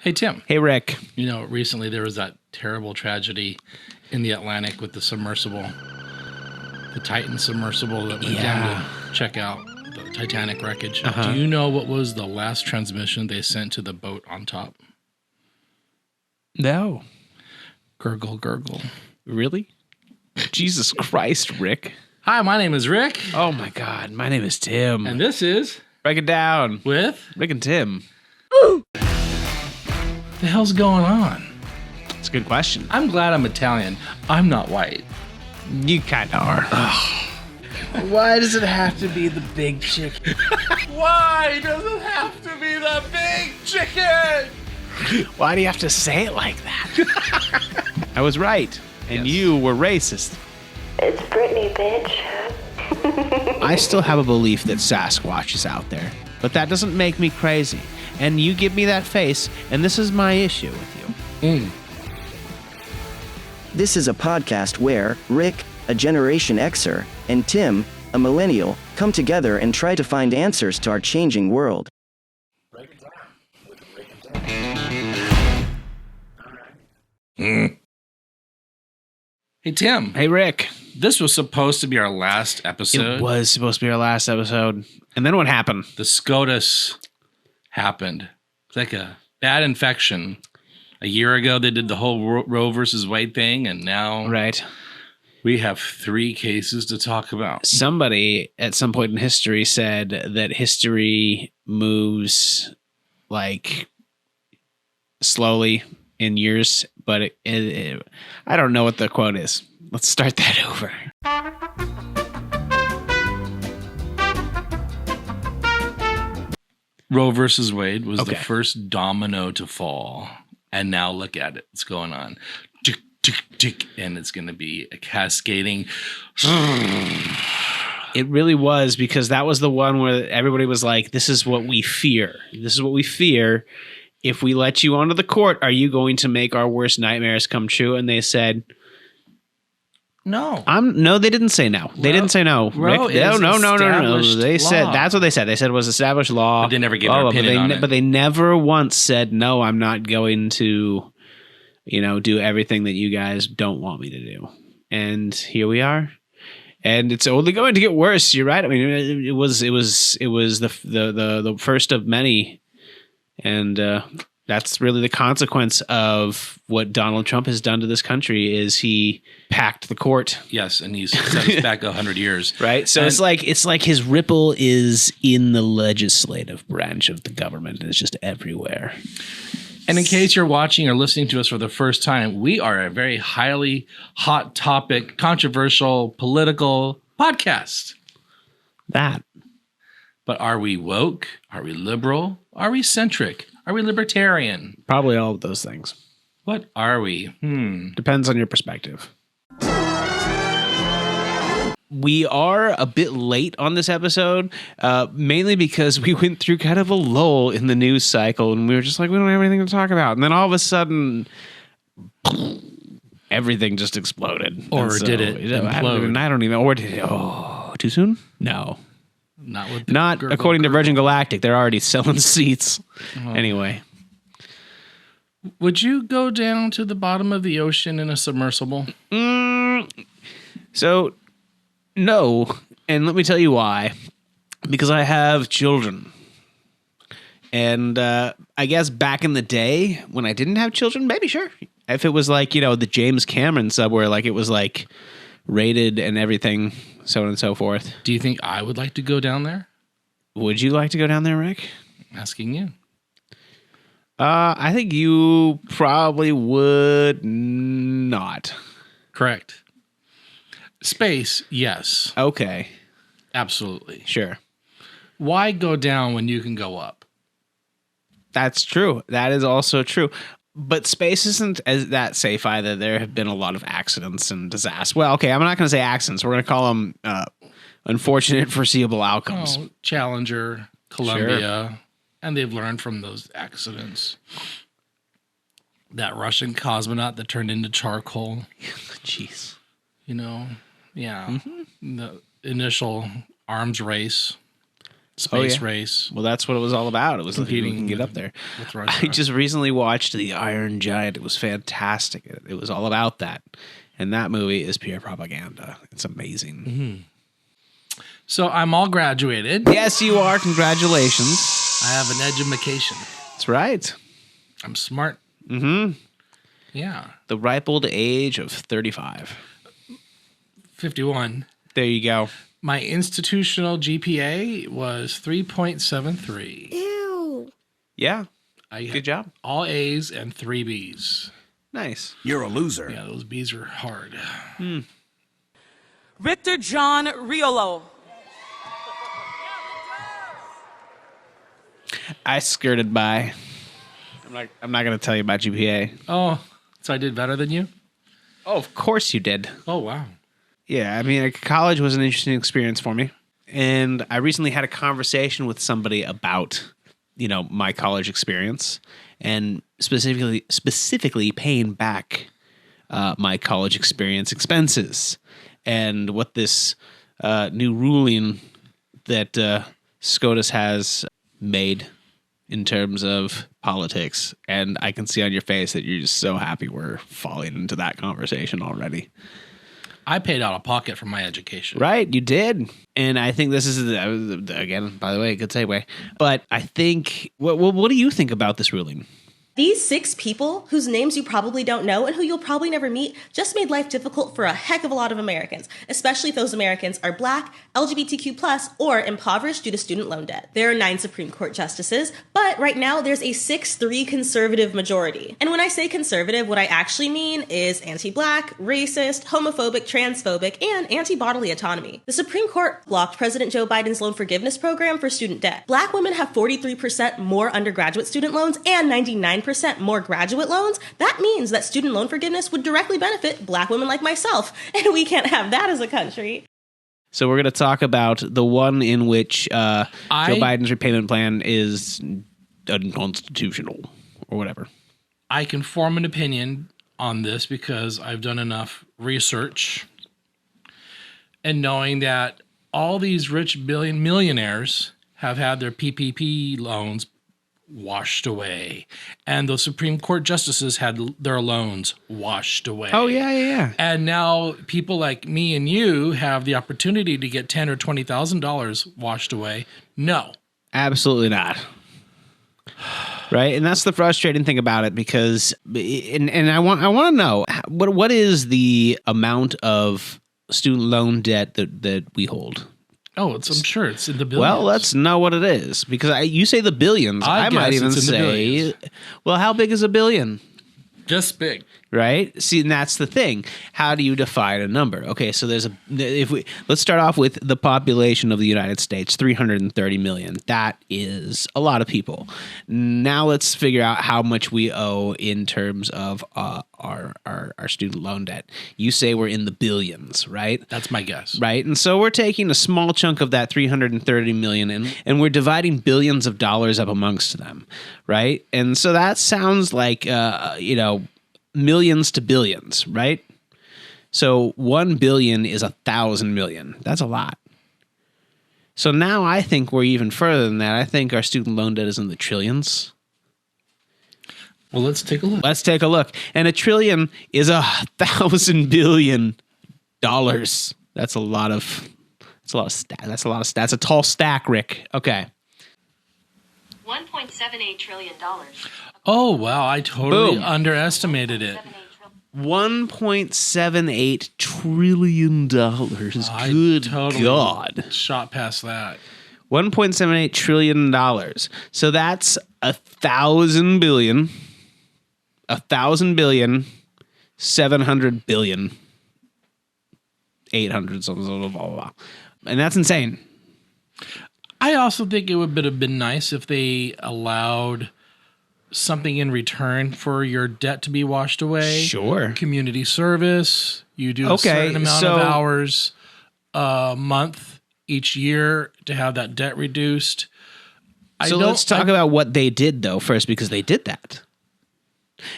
Hey, Tim. Hey, Rick. You know, recently there was that terrible tragedy in the Atlantic with the submersible, the Titan submersible that went down to check out the Titanic wreckage. Do you know what was the last transmission they sent to the boat on top? No. Gurgle, gurgle. Really? Jesus Christ, Rick. Hi, my name is Rick. Oh, my God. My name is Tim. And this is... Break it down. With... Rick and Tim. The hell's going on? It's a good question. I'm glad I'm Italian. I'm not white. You kind of are. Why does it have to be the big chicken? Why does it have to be the big chicken? Why do you have to say it like that? I was right. And you were racist. It's Britney, bitch. I still have a belief that Sasquatch is out there, but that doesn't make me crazy. And you give me that face, and this is my issue with you. This is a podcast where Rick, a Generation Xer, and Tim, a millennial, come together and try to find answers to our changing world. Break it down with Rick and Tim. Hey, Tim. Hey, Rick. This was supposed to be our last episode. It was supposed to be our last episode. And then what happened? The SCOTUS happened. It's like a bad infection. A year ago, they did the whole Roe versus Wade thing, and now we have 3 cases to talk about. Somebody at some point in history said that history moves like slowly in years, but I don't know what the quote is. Let's start that over. Roe versus Wade was the first domino to fall. And now look at it. What's going on? Tick, tick, tick. And it's going to be a cascading. It really was, because that was the one where everybody was like, this is what we fear. This is what we fear. If we let you onto the court, are you going to make our worst nightmares come true? And they said... No. No, they didn't say no. They didn't say no. Rick, No. They said that's what they said. They said it was established law. But they never gave their opinion on it. But they never once said, no, I'm not going to, do everything that you guys don't want me to do. And here we are. And it's only going to get worse. You're right. I mean, it was the first of many. And that's really the consequence of what Donald Trump has done to this country is he packed the court. Yes, and he's set us back 100 years. Right? So it's like his ripple is in the legislative branch of the government. It's just everywhere. And in case you're watching or listening to us for the first time, we are a very highly hot topic, controversial, political podcast. That. But are we woke? Are we liberal? Are we centric? Are we libertarian? Probably all of those things. What are we? Depends on your perspective. We are a bit late on this episode, mainly because we went through kind of a lull in the news cycle, and we were just like, we don't have anything to talk about. And then all of a sudden, everything just exploded. Or did it implode? I don't even know. Or did it? Oh, too soon? No. Not according to Virgin Galactic. They're already selling seats. Anyway. Would you go down to the bottom of the ocean in a submersible? So, no. And let me tell you why. Because I have children. And I guess back in the day when I didn't have children, maybe sure. If it was like, the James Cameron sub where like it was like rated and everything, so on and so forth. Do you think I would like to go down there? Would you like to go down there, Rick? Asking you. I think you probably would not. Correct. Space, yes. Okay. Absolutely. Sure. Why go down when you can go up? That's true. That is also true. But space isn't as that safe either. There have been a lot of accidents and disasters. Well, okay, I'm not going to say accidents. We're going to call them unfortunate foreseeable outcomes. Oh, Challenger, Columbia, sure. And they've learned from those accidents. That Russian cosmonaut that turned into charcoal. Jeez. Yeah. Mm-hmm. The initial arms race. space race. Well, that's what it was all about. It was competing to get up there. I just recently watched The Iron Giant. It was fantastic. It was all about that. And that movie is pure propaganda. It's amazing. Mm-hmm. So I'm all graduated. Yes, you are. Congratulations. I have an education. That's right. I'm smart. Mm-hmm. Yeah. The ripe old age of 35. 51. There you go. My institutional GPA was 3.73. Ew. Yeah. Good job. All A's and 3 B's. Nice. You're a loser. Yeah, those B's are hard. Rictor John Riolo. I skirted by. I'm not going to tell you about GPA. Oh, so I did better than you? Oh, of course you did. Oh, wow. Yeah, I mean, college was an interesting experience for me. And I recently had a conversation with somebody about, my college experience and specifically paying back my college experience expenses and what this new ruling that SCOTUS has made in terms of politics. And I can see on your face that you're just so happy we're falling into that conversation already. I paid out of pocket for my education. Right, you did. And I think this is, again, by the way, a good segue. But I think, what do you think about this ruling? These 6 people, whose names you probably don't know and who you'll probably never meet, just made life difficult for a heck of a lot of Americans, especially if those Americans are Black, LGBTQ+, or impoverished due to student loan debt. There are 9 Supreme Court justices, but right now there's a 6-3 conservative majority. And when I say conservative, what I actually mean is anti-Black, racist, homophobic, transphobic, and anti-bodily autonomy. The Supreme Court blocked President Joe Biden's loan forgiveness program for student debt. Black women have 43% more undergraduate student loans and 99% more graduate loans. That means that student loan forgiveness would directly benefit Black women like myself, and we can't have that as a country. So we're going to talk about the one in which Joe Biden's repayment plan is unconstitutional or whatever. I can form an opinion on this because I've done enough research and knowing that all these rich millionaires have had their PPP loans washed away, and the Supreme Court justices had their loans washed away. Oh yeah. And now people like me and you have the opportunity to get $10,000 or $20,000 washed away. No, absolutely not. Right, and that's the frustrating thing about it because, and I want to know what is the amount of student loan debt that we hold. Oh, I'm sure it's in the billions. Well, let's know what it is because you say the billions. I might even say, well, how big is a billion? Just big. Right? See, and that's the thing. How do you define a number? Okay, so let's start off with the population of the United States, 330 million. That is a lot of people. Now let's figure out how much we owe in terms of our student loan debt. You say we're in the billions, right? That's my guess. Right? And so we're taking a small chunk of that 330 million and we're dividing billions of dollars up amongst them, right? And so that sounds like millions to billions, right? So 1 billion is 1,000 million. That's a lot. So now I think we're even further than that. I think our student loan debt is in the trillions. Well, let's take a look. And a trillion is 1,000 billion dollars. That's a lot of stats. That's a tall stack, Rick. Okay. $1.78 trillion. Oh, wow. I totally underestimated it. $1.78 trillion. Good God. Shot past that. $1.78 trillion. So that's 1,000 billion. 1,000 billion. 700 billion. 800 something, blah, blah, blah. And that's insane. I also think it would have been nice if they allowed something in return for your debt to be washed away. Sure. Community service. You do a certain amount of hours a month each year to have that debt reduced. So let's talk about what they did, though, first, because they did that.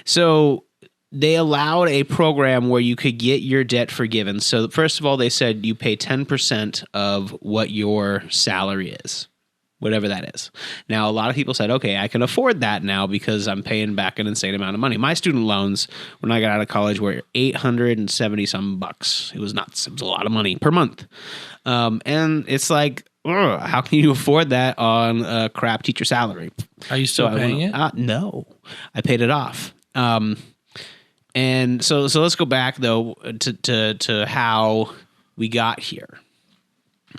So they allowed a program where you could get your debt forgiven. So first of all, they said you pay 10% of what your salary is. whatever that is. Now, a lot of people said, okay, I can afford that now because I'm paying back an insane amount of money. My student loans when I got out of college were $870 some bucks. It was nuts. It was a lot of money per month. And it's like, how can you afford that on a crap teacher salary? Are you still paying it? No, I paid it off. And so let's go back though to how we got here,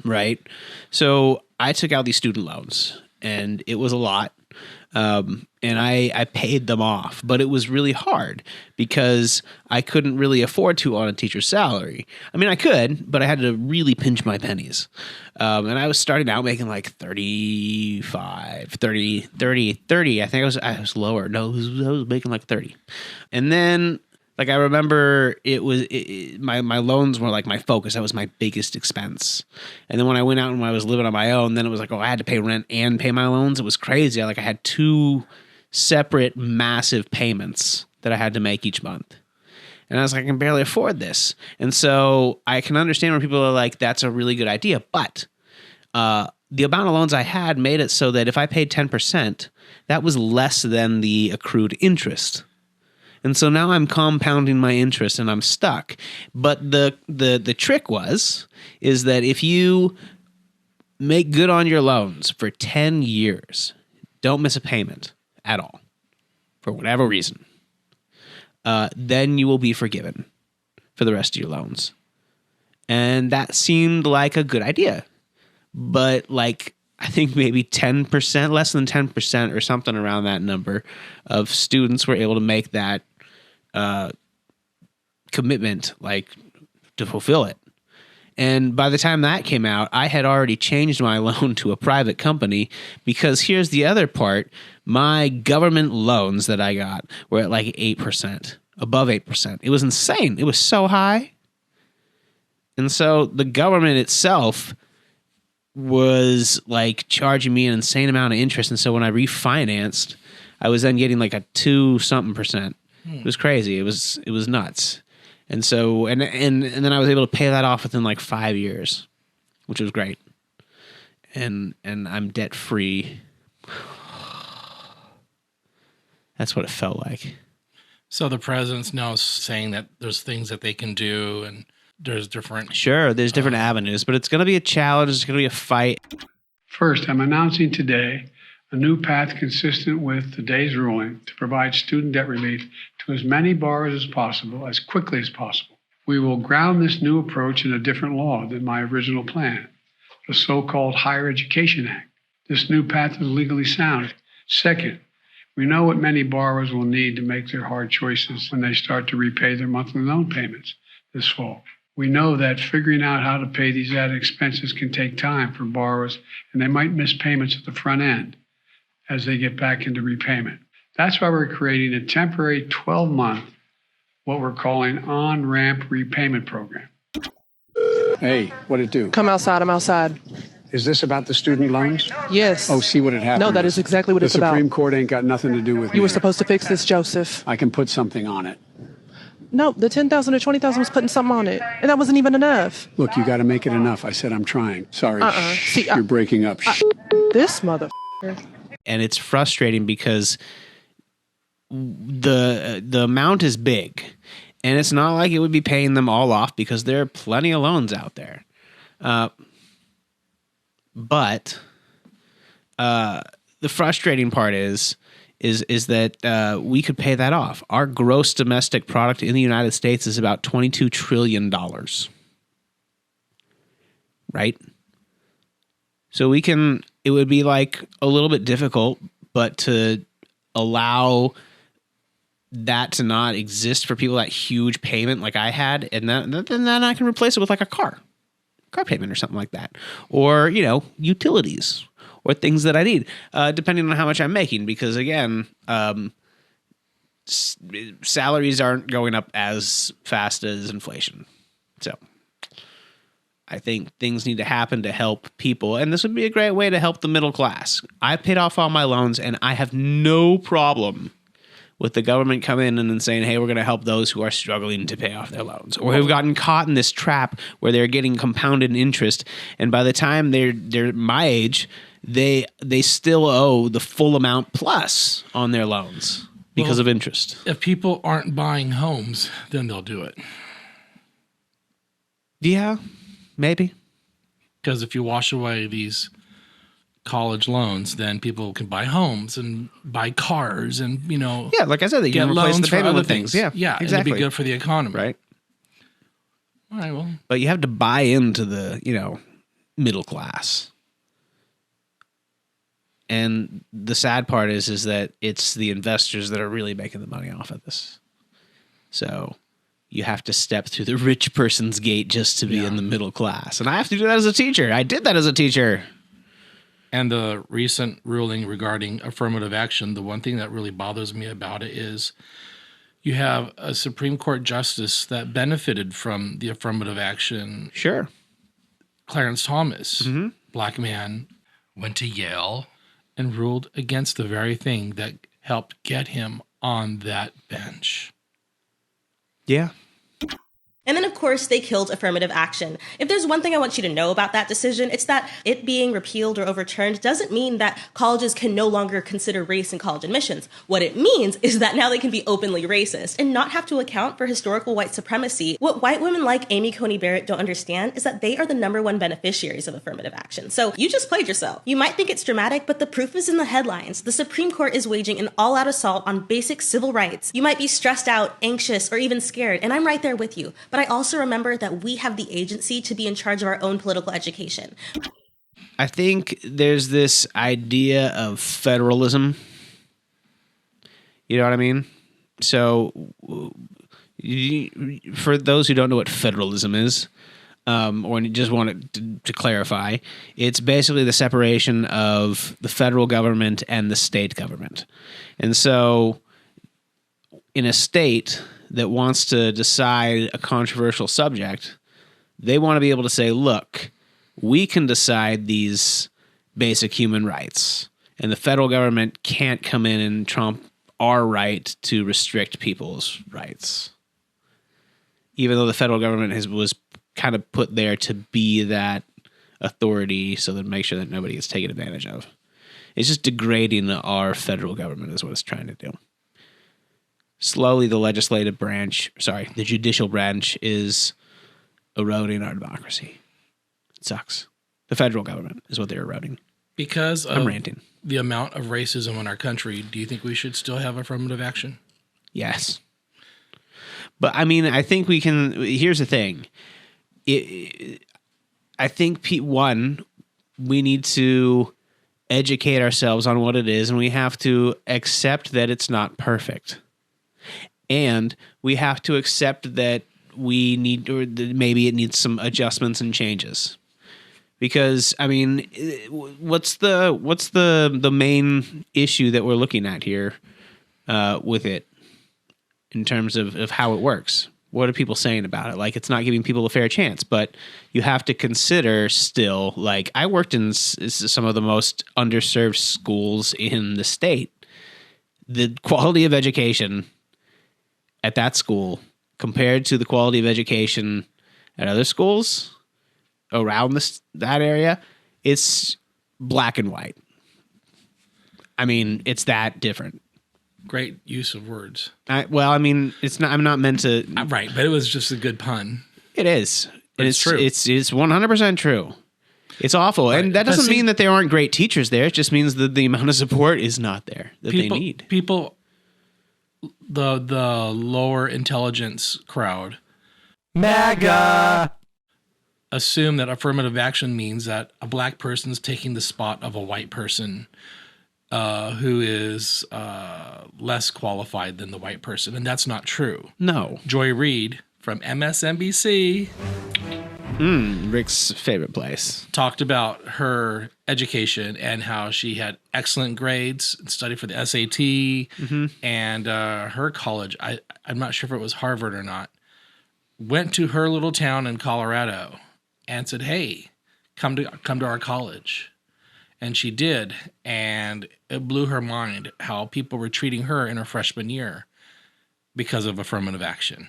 right? So I took out these student loans, and it was a lot, and I paid them off, but it was really hard because I couldn't really afford to on a teacher's salary. I mean, I could, but I had to really pinch my pennies, and I was starting out making like 35, 30. I think I was lower. No, I was making like 30, and then. Like I remember my loans were like my focus. That was my biggest expense. And then when I went out and when I was living on my own, then it was like, I had to pay rent and pay my loans. It was crazy. I had 2 separate massive payments that I had to make each month. And I was like, I can barely afford this. And so I can understand when people are like, that's a really good idea. But the amount of loans I had made it so that if I paid 10%, that was less than the accrued interest. And so now I'm compounding my interest and I'm stuck. But the trick is that if you make good on your loans for 10 years, don't miss a payment at all, for whatever reason, then you will be forgiven for the rest of your loans. And that seemed like a good idea. But like, I think maybe 10%, less than 10% or something around that number of students were able to make that commitment, like to fulfill it. And by the time that came out, I had already changed my loan to a private company because here's the other part. My government loans that I got were at like 8%, above 8%. It was insane. It was so high. And so the government itself was like charging me an insane amount of interest. And so when I refinanced, I was then getting like a 2-something%. It was crazy. It was nuts. And so, and then I was able to pay that off within like 5 years, which was great. And I'm debt free. That's what it felt like. So the president's now saying that there's things that they can do and there's different. Sure. There's different avenues, but it's going to be a challenge. It's going to be a fight. First, I'm announcing today a new path consistent with today's ruling to provide student debt relief to as many borrowers as possible, as quickly as possible. We will ground this new approach in a different law than my original plan, the so-called Higher Education Act. This new path is legally sound. Second, we know what many borrowers will need to make their hard choices when they start to repay their monthly loan payments this fall. We know that figuring out how to pay these added expenses can take time for borrowers, and they might miss payments at the front end as they get back into repayment. That's why we're creating a temporary 12-month, what we're calling on-ramp repayment program. Hey, what'd it do? Come outside, I'm outside. Is this about the student loans? Yes. Oh, see what had happened. No, that is exactly what it's about. The Supreme Court ain't got nothing to do with it. You were supposed to fix this, Joseph. I can put something on it. No, the 10,000 or 20,000 was putting something on it, and that wasn't even enough. Look, you got to make it enough. I said I'm trying. Sorry. See, you're breaking up. This motherfucker. And it's frustrating because the amount is big, and it's not like it would be paying them all off because there are plenty of loans out there. But the frustrating part is that we could pay that off. Our gross domestic product in the United States is about $22 trillion. Right? So it would be like a little bit difficult, but to allow that to not exist for people, that huge payment like I had, and then I can replace it with like a car payment or something like that. Or, utilities or things that I need, depending on how much I'm making. Because again, salaries aren't going up as fast as inflation. So I think things need to happen to help people. And this would be a great way to help the middle class. I paid off all my loans and I have no problem with the government coming in and then saying, hey, we're going to help those who are struggling to pay off their loans, or who've gotten caught in this trap where they're getting compounded interest. And by the time they're my age, they still owe the full amount plus on their loans because of interest. If people aren't buying homes, then they'll do it. Yeah, maybe. Because if you wash away these college loans, then people can buy homes and buy cars and, Yeah, like I said, they get can replace loans the for payment other with things. Yeah, Yeah, exactly. and it'd be good for the economy. Right. All right, well. But you have to buy into the, middle class. And the sad part is that it's the investors that are really making the money off of this. So you have to step through the rich person's gate just to be in the middle class. And I have to do that as a teacher. I did that as a teacher. And the recent ruling regarding affirmative action, the one thing that really bothers me about it is you have a Supreme Court justice that benefited from the affirmative action. Sure. Clarence Thomas, black man, went to Yale and ruled against the very thing that helped get him on that bench. Yeah. And then, of course, they killed affirmative action. If there's one thing I want you to know about that decision, it's that it being repealed or overturned doesn't mean that colleges can no longer consider race in college admissions. What it means is that now they can be openly racist and not have to account for historical white supremacy. What white women like Amy Coney Barrett don't understand is that they are the #1 beneficiaries of affirmative action. So you just played yourself. You might think it's dramatic, but the proof is in the headlines. The Supreme Court is waging an all-out assault on basic civil rights. You might be stressed out, anxious, or even scared, and I'm right there with you. But I also remember that we have the agency to be in charge of our own political education. I think there's this idea of federalism. You know what I mean? So for those who don't know what federalism is, or just want to clarify, it's basically the separation of the federal government and the state government. And so in a state that wants to decide a controversial subject, they want to be able to say, look, we can decide these basic human rights, and the federal government can't come in and trump our right to restrict people's rights. Even though the federal government was kind of put there to be that authority so that make sure that nobody gets taken advantage of. It's just degrading our federal government is what it's trying to do. Slowly, the judicial branch is eroding our democracy. It sucks. The federal government is what they're eroding. Because I'm of ranting. The amount of racism in our country, do you think we should still have affirmative action? Yes. But I mean, I think we can. Here's the thing. I think, we need to educate ourselves on what it is, and we have to accept that it's not perfect. And we have to accept that we need, or maybe it needs some adjustments and changes. Because I mean, what's the main issue that we're looking at here with it in terms of how it works? What are people saying about it? Like, it's not giving people a fair chance, but you have to consider still, like, I worked in some of the most underserved schools in the state. The quality of education at that school compared to the quality of education at other schools around that area, it's black and white. I mean, it's that different. Great use of words. It's not. I'm not meant to. Right, but it was just a good pun. It is. It's true. It's 100% true. It's awful, right. And that doesn't mean that there aren't great teachers there. It just means that the amount of support is not there that they need. People, the lower intelligence crowd, MAGA, assume that affirmative action means that a black person's taking the spot of a white person who is less qualified than the white person, and that's not true. No. Joy Reid from MSNBC, Rick's favorite place, talked about her education and how she had excellent grades and studied for the SAT, and her college, I'm not sure if it was Harvard or not, went to her little town in Colorado and said, hey, come to our college. And she did. And it blew her mind how people were treating her in her freshman year because of affirmative action.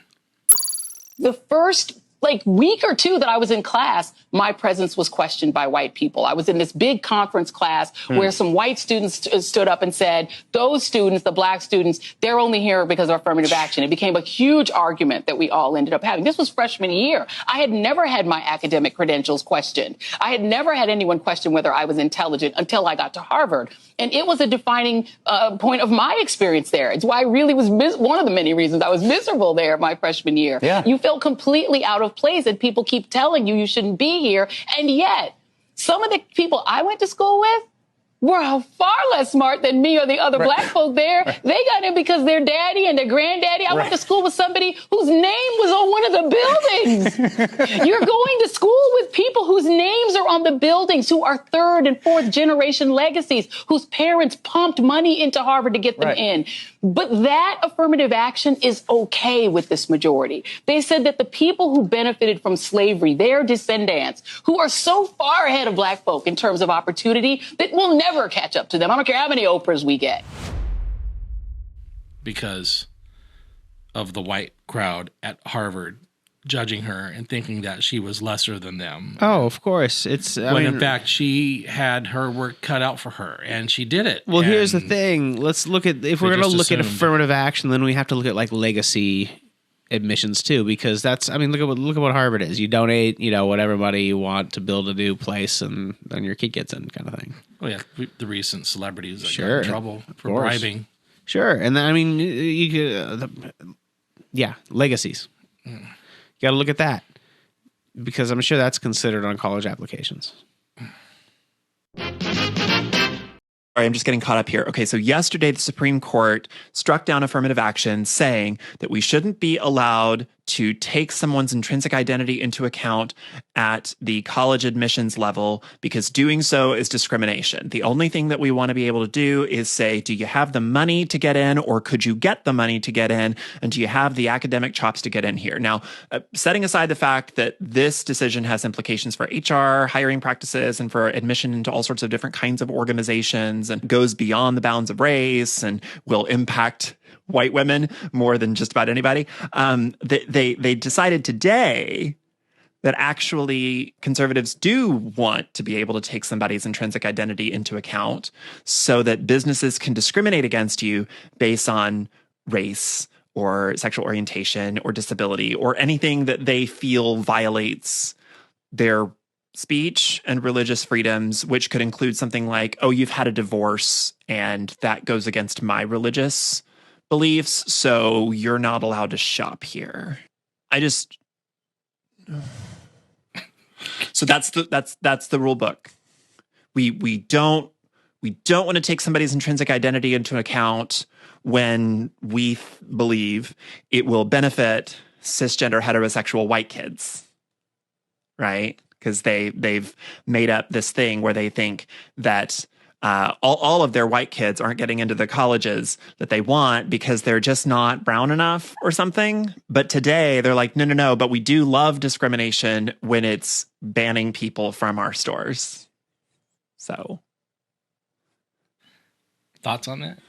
The first week or two that I was in class, my presence was questioned by white people. I was in this big conference class where some white students stood up and said, those students, the black students, they're only here because of affirmative action. It became a huge argument that we all ended up having. This was freshman year. I had never had my academic credentials questioned. I had never had anyone question whether I was intelligent until I got to Harvard. And it was a defining point of my experience there. It's why I really was one of the many reasons I was miserable there my freshman year. Yeah. You felt completely out of place, and people keep telling you shouldn't be here. And yet, some of the people I went to school with were far less smart than me or the other black folk there. They got in because their daddy and their granddaddy. I went to school with somebody whose name was on one of the buildings. You're going to school with people whose names are on the buildings, who are third and fourth generation legacies, whose parents pumped money into Harvard to get them in. But that affirmative action is okay with this majority. They said that the people who benefited from slavery, their descendants, who are so far ahead of black folk in terms of opportunity, that will never catch up to them. I don't care how many Oprahs we get. Because of the white crowd at Harvard judging her and thinking that she was lesser than them. Oh, of course. When in fact she had her work cut out for her, and she did it. Well, here's the thing. Let's look at, if we're going to look at affirmative action, then we have to look at legacy admissions too, because that's, look at what Harvard is. You donate, whatever money you want to build a new place, and then your kid gets in, kind of thing. Oh yeah, the recent celebrities that got in trouble for bribing. Sure, and then you could, legacies. You got to look at that, because I'm sure that's considered on college applications. Sorry, I'm just getting caught up here. Okay, so yesterday the Supreme Court struck down affirmative action, saying that we shouldn't be allowed to take someone's intrinsic identity into account at the college admissions level, because doing so is discrimination. The only thing that we want to be able to do is say, do you have the money to get in, or could you get the money to get in, and do you have the academic chops to get in here? Now, setting aside the fact that this decision has implications for HR, hiring practices, and for admission into all sorts of different kinds of organizations, and goes beyond the bounds of race and will impact white women more than just about anybody, they decided today that actually conservatives do want to be able to take somebody's intrinsic identity into account, so that businesses can discriminate against you based on race or sexual orientation or disability or anything that they feel violates their speech and religious freedoms, which could include something like, oh, you've had a divorce and that goes against my religious beliefs, so you're not allowed to shop here. So that's the rule book. We don't want to take somebody's intrinsic identity into account when we believe it will benefit cisgender heterosexual white kids, right? Because they've made up this thing where they think that all of their white kids aren't getting into the colleges that they want because they're just not brown enough or something. But today they're like, no, but we do love discrimination when it's banning people from our stores. So. Thoughts on that?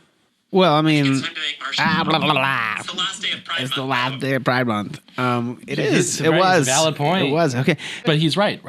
Well, It's the last day of Pride Month. It's the last day of Pride Month. It is. It was. It's a valid point. It was. Okay. But he's right?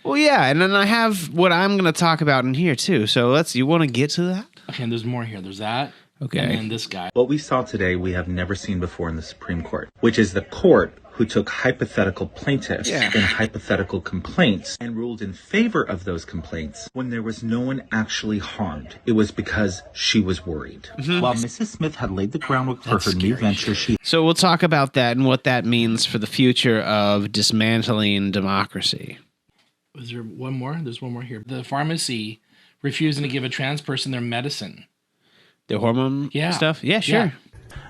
Well, yeah, and then I have what I'm going to talk about in here, too. So you want to get to that? Okay, and there's more here. There's that. Okay. And then this guy. What we saw today, we have never seen before in the Supreme Court, which is the court who took hypothetical plaintiffs and hypothetical complaints and ruled in favor of those complaints when there was no one actually harmed. It was because she was worried. Mm-hmm. While Mrs. Smith had laid the groundwork for her new venture, So we'll talk about that and what that means for the future of dismantling democracy. Is there one more? There's one more here. The pharmacy refusing to give a trans person their medicine. The hormone stuff? Yeah, sure. Yeah.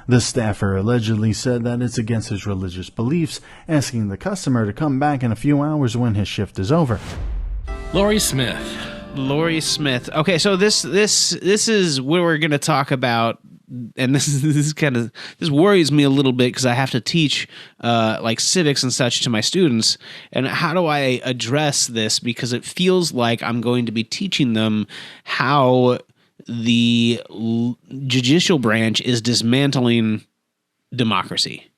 The staffer allegedly said that it's against his religious beliefs, asking the customer to come back in a few hours when his shift is over. Laurie Smith. Okay, so this is where we're going to talk about and this worries me a little bit because I have to teach like civics and such to my students. And how do I address this? Because it feels like I'm going to be teaching them how the judicial branch is dismantling democracy.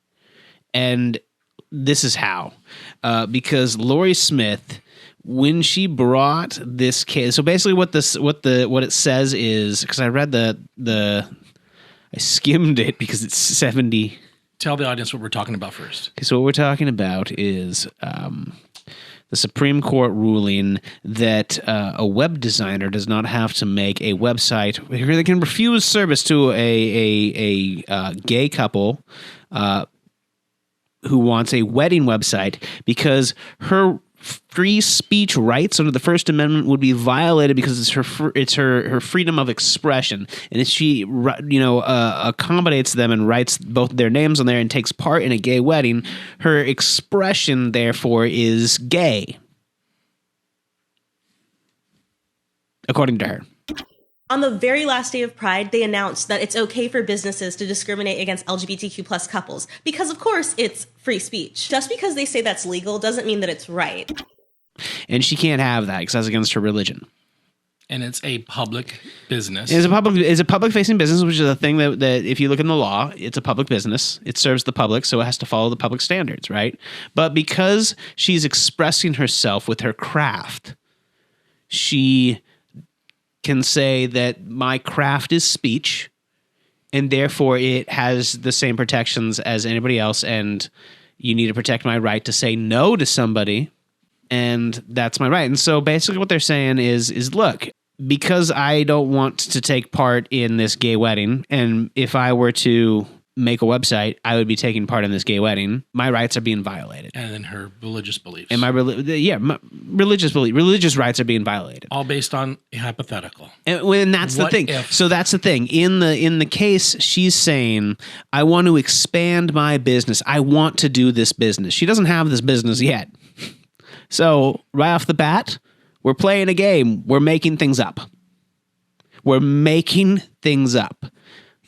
And this is how. Because Lori Smith, when she brought this case, so basically what it says is, because I read I skimmed it because it's 70. Tell the audience what we're talking about first. Okay, so what we're talking about is the Supreme Court ruling that a web designer does not have to make a website. They can refuse service to a gay couple who wants a wedding website because her free speech rights under the First Amendment would be violated because it's her freedom of expression, and if she accommodates them and writes both their names on there and takes part in a gay wedding, her expression therefore is gay, according to her. On the very last day of Pride, they announced that it's okay for businesses to discriminate against LGBTQ plus couples because, of course, it's free speech. Just because they say that's legal doesn't mean that it's right. And she can't have that because that's against her religion. And it's a public business. It's a public-facing business, which is a thing that if you look in the law, it's a public business. It serves the public, so it has to follow the public standards, right? But because she's expressing herself with her craft, she can say that my craft is speech, and therefore it has the same protections as anybody else, and you need to protect my right to say no to somebody, and that's my right. And so basically what they're saying is look, because I don't want to take part in this gay wedding, and if I were to make a website, I would be taking part in this gay wedding, my rights are being violated. And then her religious beliefs. And my religious rights are being violated. All based on a hypothetical. And that's the thing. So that's the thing. In the case, she's saying, I want to expand my business. I want to do this business. She doesn't have this business yet. So right off the bat, we're playing a game. We're making things up.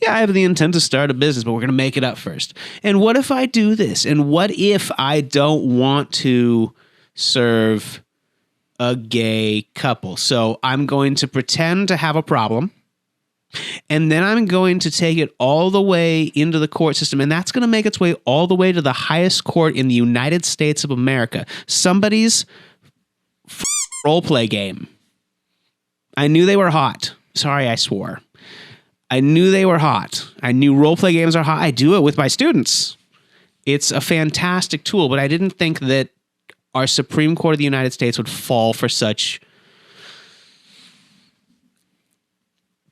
Yeah, I have the intent to start a business, but we're going to make it up first. And what if I do this? And what if I don't want to serve a gay couple? So I'm going to pretend to have a problem, and then I'm going to take it all the way into the court system, and that's going to make its way all the way to the highest court in the United States of America. Somebody's role play game. I knew they were hot. Sorry, I swore. I knew they were hot. I knew role-play games are hot. I do it with my students. It's a fantastic tool, but I didn't think that our Supreme Court of the United States would fall for such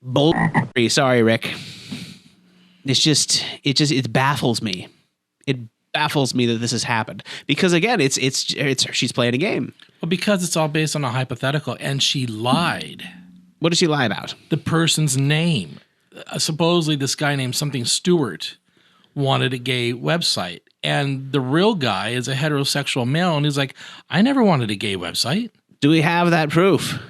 bull. Sorry, Rick. It baffles me. It baffles me that this has happened because again, it's she's playing a game. Well, because it's all based on a hypothetical, and she lied. What did she lie about? The person's name. Supposedly this guy named something Stewart wanted a gay website, and the real guy is a heterosexual male, and he's like, I never wanted a gay website. Do we have that proof?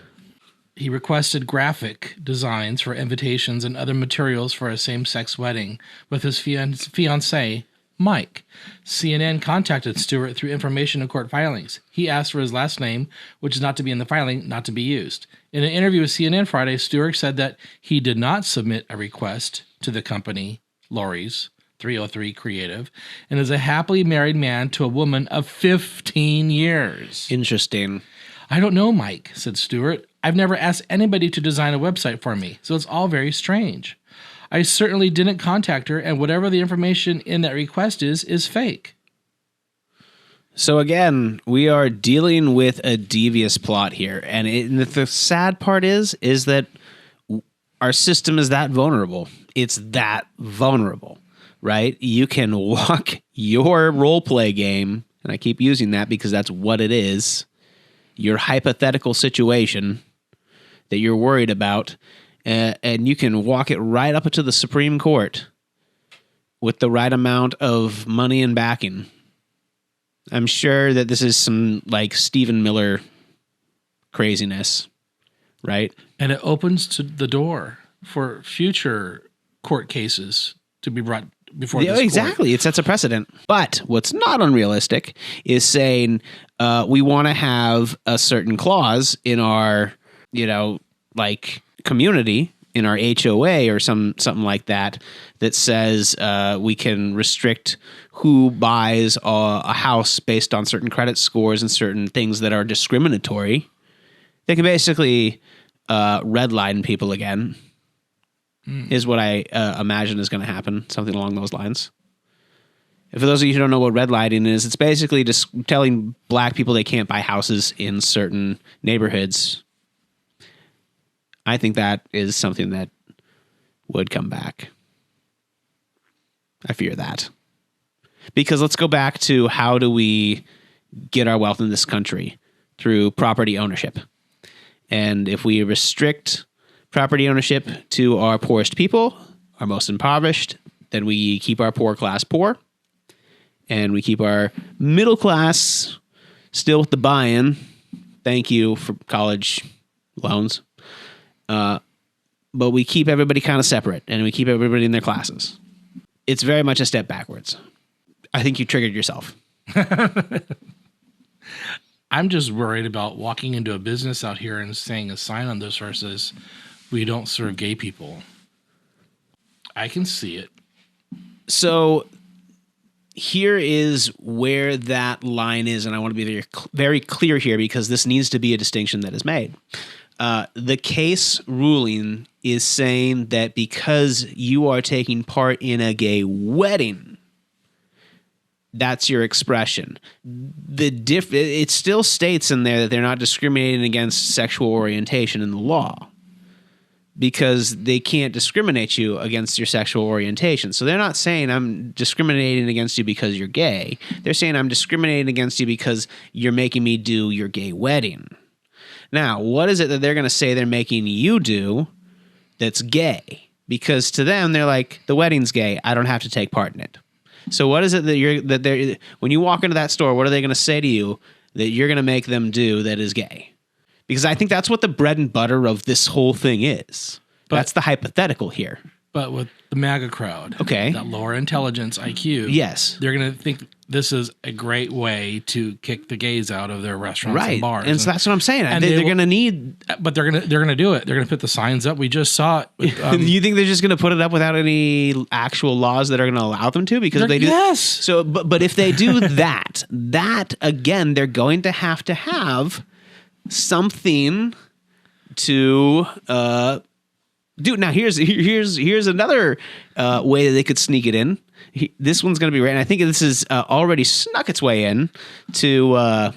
He requested graphic designs for invitations and other materials for a same-sex wedding with his fiancée, Mike. CNN contacted Stewart through information in court filings. He asked for his last name, which is not to be in the filing, not to be used. In an interview with CNN Friday, Stewart said that he did not submit a request to the company, Lori's 303 Creative, and is a happily married man to a woman of 15 years. Interesting. I don't know, Mike, said Stewart. I've never asked anybody to design a website for me, so it's all very strange. I certainly didn't contact her, and whatever the information in that request is fake. So again, we are dealing with a devious plot here, and the sad part is that our system is that vulnerable. It's that vulnerable, right? You can walk your role play game, and I keep using that because that's what it is, your hypothetical situation that you're worried about, and you can walk it right up to the Supreme Court with the right amount of money and backing. I'm sure that this is some like Stephen Miller craziness, right? And it opens to the door for future court cases to be brought before this exactly. court. It sets a precedent. But what's not unrealistic is saying we want to have a certain clause in our, like community, in our HOA or something like that, that says we can restrict who buys a house based on certain credit scores and certain things that are discriminatory. They can basically redline people again, is what I imagine is going to happen, something along those lines. And for those of you who don't know what redlining is, it's basically just telling black people they can't buy houses in certain neighborhoods. I think that is something that would come back. I fear that. Because let's go back to how do we get our wealth in this country? Through property ownership. And if we restrict property ownership to our poorest people, our most impoverished, then we keep our poor class poor. And we keep our middle class still with the buy-in. Thank you for college loans. But we keep everybody kind of separate, and we keep everybody in their classes. It's very much a step backwards. I think you triggered yourself. I'm just worried about walking into a business out here and saying a sign on this versus we don't serve gay people. I can see it. So here is where that line is, and I want to be very, very clear here because this needs to be a distinction that is made. The case ruling is saying that because you are taking part in a gay wedding, that's your expression. It still states in there that they're not discriminating against sexual orientation in the law because they can't discriminate you against your sexual orientation. So they're not saying I'm discriminating against you because you're gay. They're saying I'm discriminating against you because you're making me do your gay wedding. Now, what is it that they're going to say they're making you do that's gay? Because to them, they're like, the wedding's gay. I don't have to take part in it. So what is it that when you walk into that store, what are they going to say to you that you're going to make them do that is gay? Because I think that's what the bread and butter of this whole thing is. That's the hypothetical here. But with the MAGA crowd, okay, that lower intelligence IQ, yes, they're going to think this is a great way to kick the gays out of their restaurants and bars. And so that's what I'm saying. And they're going to need, but they're going to do it. They're going to put the signs up. We just saw it. With, you think they're just going to put it up without any actual laws that are going to allow them to? Because they do. Yes. So, but if they do that again, they're going to have something to do. Now here's another way that they could sneak it in. This one's going to be right, and I think this is already snuck its way in to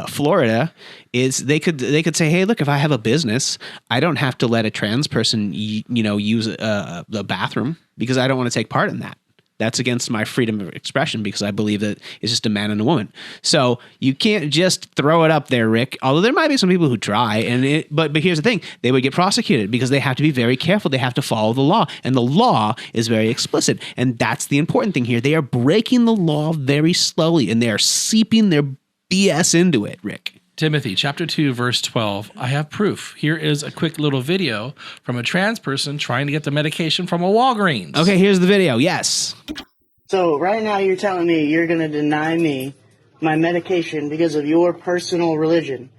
Florida. Is they could say, hey, look, if I have a business, I don't have to let a trans person use the bathroom because I don't want to take part in that. That's against my freedom of expression because I believe that it's just a man and a woman. So you can't just throw it up there, Rick. Although there might be some people who try, but here's the thing: they would get prosecuted because they have to be very careful. They have to follow the law, and the law is very explicit. And that's the important thing here. They are breaking the law very slowly, and they are seeping their BS into it, Rick. Timothy, chapter 2, verse 12. I have proof. Here is a quick little video from a trans person trying to get the medication from a Walgreens. Okay, here's the video. Yes. So right now you're telling me you're going to deny me my medication because of your personal religion.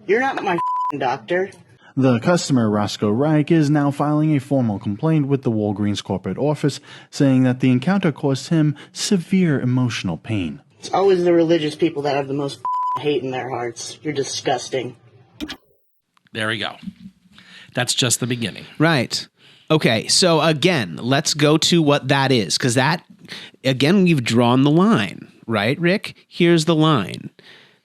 You're not my doctor. The customer, Roscoe Reich, is now filing a formal complaint with the Walgreens corporate office, saying that the encounter caused him severe emotional pain. It's always the religious people that have the most hate in their hearts. You're disgusting. There we go. That's just the beginning. Right. Okay, so again, let's go to what that is, because that, again, we've drawn the line, right, Rick? Here's the line.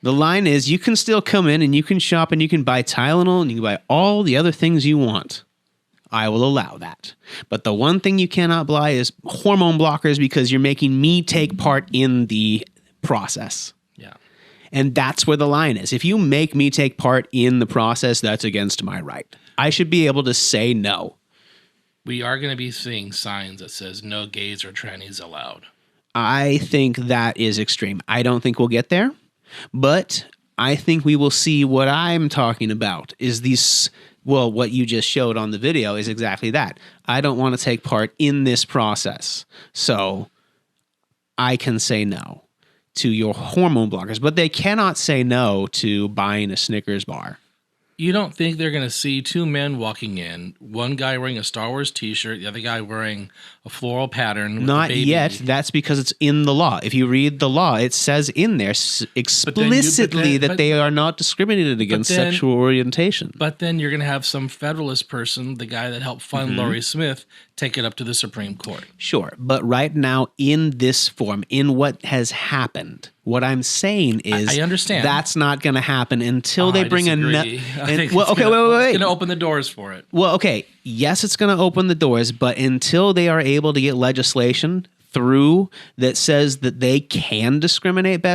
The line is you can still come in and you can shop and you can buy Tylenol and you can buy all the other things you want. I will allow that. But the one thing you cannot buy is hormone blockers because you're making me take part in the process. Yeah. And that's where the line is. If you make me take part in the process, that's against my right. I should be able to say no. We are going to be seeing signs that says no gays or trannies allowed. I think that is extreme. I don't think we'll get there, but I think we will see what I'm talking about is these. Well, what you just showed on the video is exactly that. I don't want to take part in this process. So I can say no to your hormone blockers, but they cannot say no to buying a Snickers bar. You don't think they're going to see two men walking in, one guy wearing a Star Wars t-shirt, the other guy wearing a floral pattern with Not a baby. yet. That's because it's in the law. If you read the law, it says in there explicitly that they are not discriminated against sexual orientation. But then you're going to have some Federalist person, the guy that helped fund Laurie Smith, take it up to the Supreme Court. Sure. But right now, in this form, in what has happened, what I'm saying is I understand. That's not going to happen until they bring wait. Wait. It's going to open the doors for it. Well, okay. Yes, it's going to open the doors, but until they are able to get legislation through that says that they can discriminate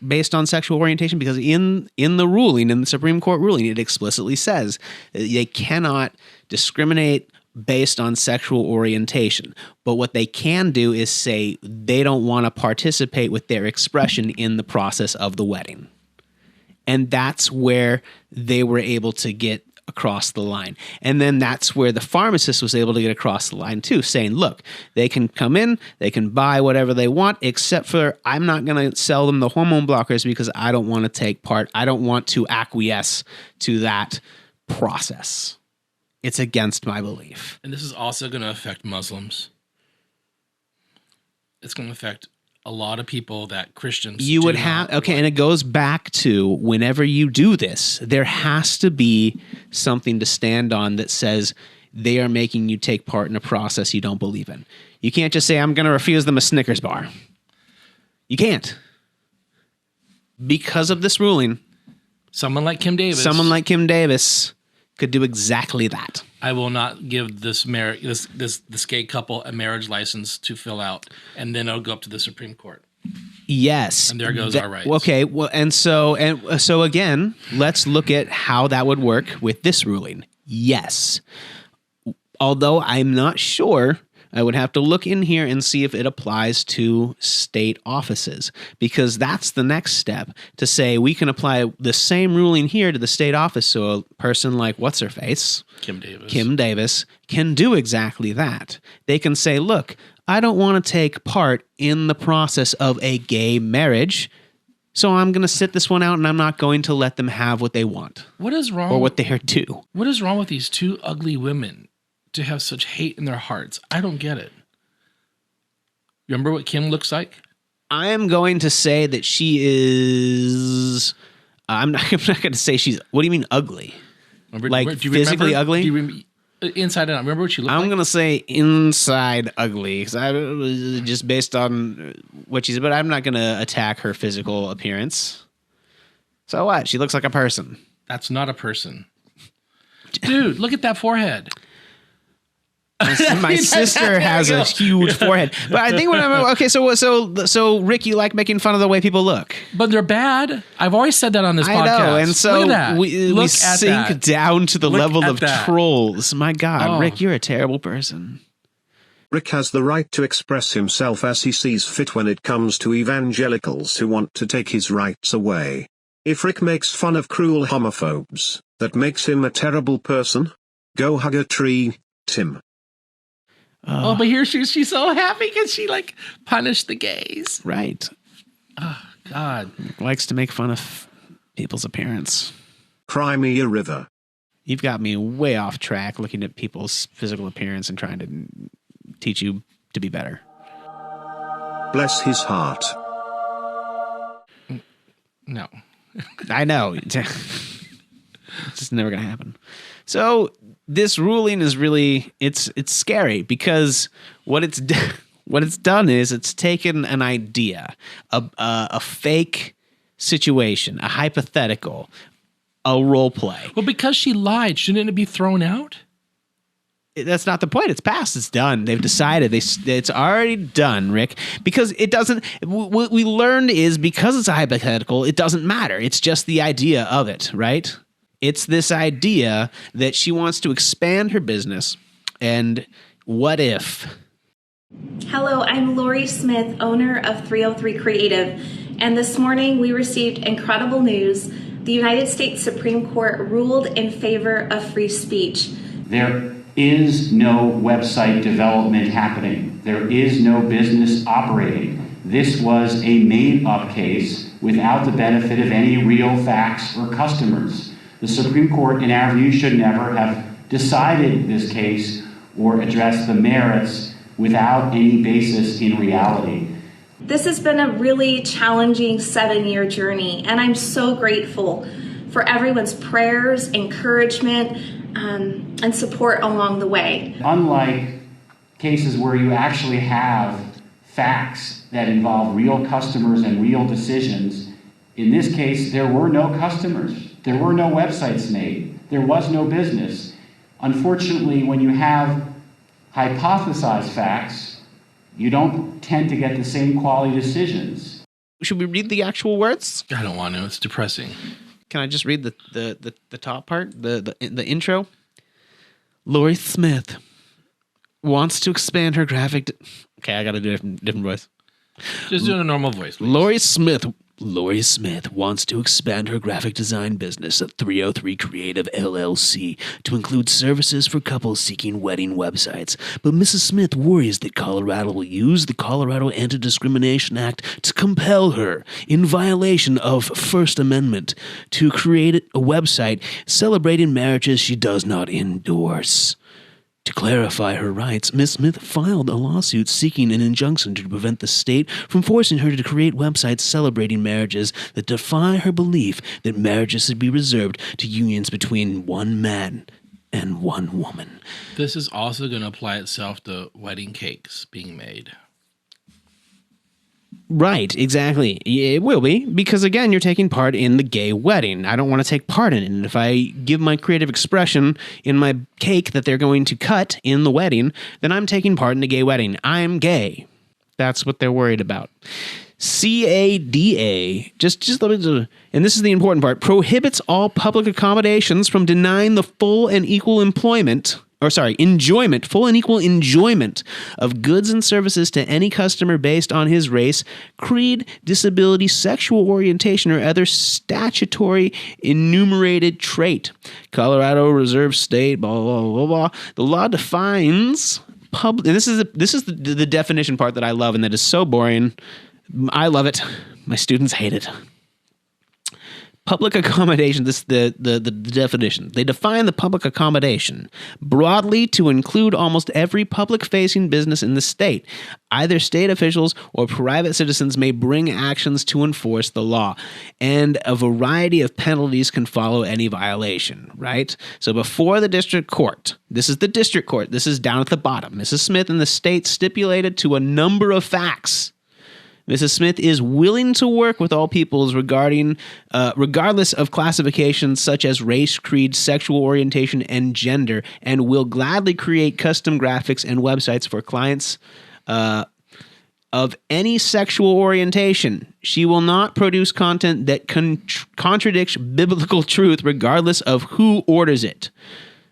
based on sexual orientation, because in the ruling, in the Supreme Court ruling, it explicitly says that they cannot discriminate based on sexual orientation. But what they can do is say they don't want to participate with their expression in the process of the wedding. And that's where they were able to get across the line. And then that's where the pharmacist was able to get across the line too, saying, look, they can come in, they can buy whatever they want, except for I'm not going to sell them the hormone blockers because I don't want to take part. I don't want to acquiesce to that process. It's against my belief. And this is also going to affect Muslims. It's going to affect a lot of people that Christians you would have, okay, and it goes back to whenever you do this, there has to be something to stand on that says they are making you take part in a process you don't believe in. You can't just say, I'm going to refuse them a Snickers bar. You can't. Because of this ruling. Someone like Kim Davis could do exactly that. I will not give this gay couple a marriage license to fill out, and then it'll go up to the Supreme Court. Yes, and there goes our rights. Okay, well, and so again, let's look at how that would work with this ruling. Yes, although I'm not sure. I would have to look in here and see if it applies to state offices, because that's the next step to say we can apply the same ruling here to the state office. So a person like what's-her-face, Kim Davis, can do exactly that. They can say, look, I don't want to take part in the process of a gay marriage, so I'm going to sit this one out and I'm not going to let them have what they want. What is wrong? Or what they're due. What is wrong with these two ugly women to have such hate in their hearts? I don't get it. Remember what Kim looks like? I am going to say that she is. I'm not going to say she's. What do you mean ugly? Like physically ugly? Inside out. Remember what she looked like? I'm going to say inside ugly, because just based on what she's. But I'm not going to attack her physical appearance. So what? She looks like a person. That's not a person, dude. Look at that forehead. My sister has a huge forehead, but I think So Rick, you like making fun of the way people look, but they're bad. I've always said that on this podcast. I know, and so look at that. we sink down to the level of trolls. My God, Rick, you're a terrible person. Rick has the right to express himself as he sees fit when it comes to evangelicals who want to take his rights away. If Rick makes fun of cruel homophobes, that makes him a terrible person. Go hug a tree, Tim. But here she's so happy because she punished the gays. Right. Oh, God. Likes to make fun of people's appearance. Cry me a river. You've got me way off track looking at people's physical appearance and trying to teach you to be better. Bless his heart. No. I know. It's just never going to happen. So this ruling is really it's scary, because what it's done is it's taken an idea, a fake situation, a hypothetical, a role play. Well, because she lied, shouldn't it be thrown out? That's not the point. It's passed. It's done. They've decided. It's already done, Rick. Because it doesn't. What we learned is because it's a hypothetical, it doesn't matter. It's just the idea of it, right? It's this idea that she wants to expand her business, and what if? Hello, I'm Lori Smith, owner of 303 Creative, and this morning we received incredible news. the United States Supreme Court ruled in favor of free speech. There is no website development happening. There is no business operating. This was a made-up case without the benefit of any real facts or customers. The Supreme Court, in our view, should never have decided this case or addressed the merits without any basis in reality. This has been a really challenging 7-year journey, and I'm so grateful for everyone's prayers, encouragement, and support along the way. Unlike cases where you actually have facts that involve real customers and real decisions, in this case, there were no customers. There were no websites made. There was no business. Unfortunately, when you have hypothesized facts, you don't tend to get the same quality decisions. Should we read the actual words? I don't want to. It's depressing. Can I just read the top part, the intro? Lori Smith wants to expand her graphic. Okay, I got to do a different voice. Just do a normal voice, please. Lori Smith wants to expand her graphic design business at 303 Creative LLC to include services for couples seeking wedding websites. But Mrs. Smith worries that Colorado will use the Colorado Anti-Discrimination Act to compel her, in violation of First Amendment, to create a website celebrating marriages she does not endorse. To clarify her rights, Ms. Smith filed a lawsuit seeking an injunction to prevent the state from forcing her to create websites celebrating marriages that defy her belief that marriages should be reserved to unions between one man and one woman. This is also going to apply itself to wedding cakes being made. Right, exactly. It will be, because again, you're taking part in the gay wedding. I don't want to take part in it. And if I give my creative expression in my cake that they're going to cut in the wedding, then I'm taking part in the gay wedding. I'm gay. That's what they're worried about. CADA, just let me, and this is the important part, prohibits all public accommodations from denying the full and equal full and equal enjoyment of goods and services to any customer based on his race, creed, disability, sexual orientation, or other statutory enumerated trait. Colorado Reserve State, blah, blah, blah, blah. The law defines public, and this is the definition part that I love and that is so boring. I love it. My students hate it. Public accommodation, this is the definition. They define the public accommodation broadly to include almost every public-facing business in the state. Either state officials or private citizens may bring actions to enforce the law, and a variety of penalties can follow any violation, right? So before the district court, this is the district court, this is down at the bottom. Mrs. Smith and the state stipulated to a number of facts. Mrs. Smith is willing to work with all peoples regardless of classifications such as race, creed, sexual orientation, and gender, and will gladly create custom graphics and websites for clients of any sexual orientation. She will not produce content that contradicts biblical truth regardless of who orders it.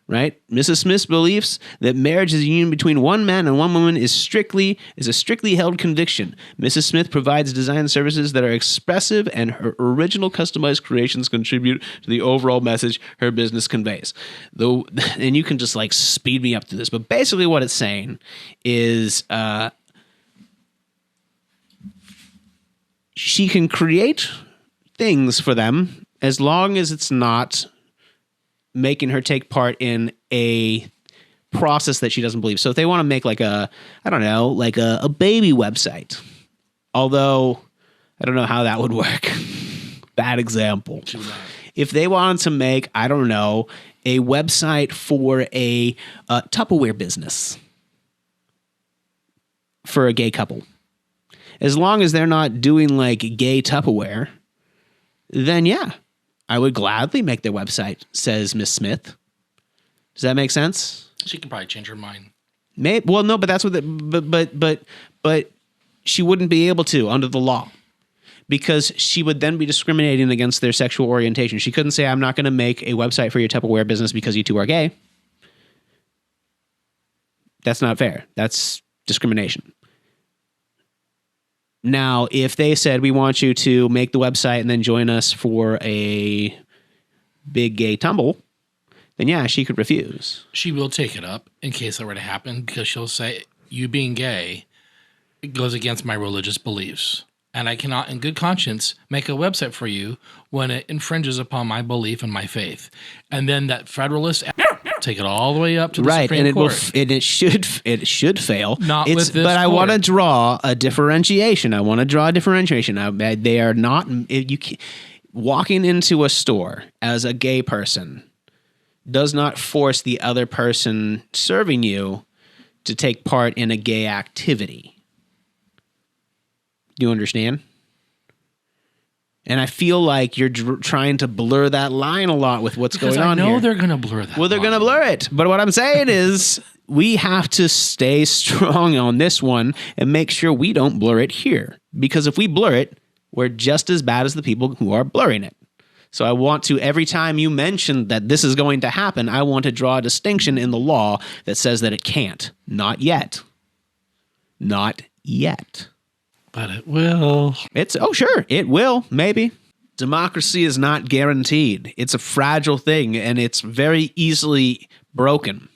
Right? Mrs. Smith's beliefs that marriage is a union between one man and one woman is a strictly held conviction. Mrs. Smith provides design services that are expressive, and her original customized creations contribute to the overall message her business conveys. Though, and you can just like speed me up to this, but basically what it's saying is she can create things for them as long as it's not making her take part in a process that she doesn't believe. So if they want to make like a baby website, although I don't know how that would work. Bad example. If they wanted to make, I don't know, a website for a Tupperware business for a gay couple, as long as they're not doing like gay Tupperware, then yeah, I would gladly make their website, says Miss Smith. Does that make sense? She can probably change her mind. Well, no, but that's what. But she wouldn't be able to under the law, because she would then be discriminating against their sexual orientation. She couldn't say, "I'm not going to make a website for your Tupperware business because you two are gay." That's not fair. That's discrimination. Now, if they said, we want you to make the website and then join us for a big gay tumble, then yeah, she could refuse. She will take it up in case that were to happen, because she'll say, you being gay, it goes against my religious beliefs. And I cannot, in good conscience, make a website for you when it infringes upon my belief and my faith. And then that Federalist take it all the way up to the Supreme Court. And it should fail. Not with this But I court. want to draw a differentiation. They are not. Walking into a store as a gay person does not force the other person serving you to take part in a gay activity. Do you understand? And I feel like you're trying to blur that line a lot with what's going on here. I know they're going to blur that. Well, they're going to blur it. But what I'm saying is we have to stay strong on this one and make sure we don't blur it here. Because if we blur it, we're just as bad as the people who are blurring it. So I want to, every time you mention that this is going to happen, I want to draw a distinction in the law that says that it can't. Not yet. Not yet. But it will. Sure, it will, maybe. Democracy is not guaranteed. It's a fragile thing, and it's very easily broken.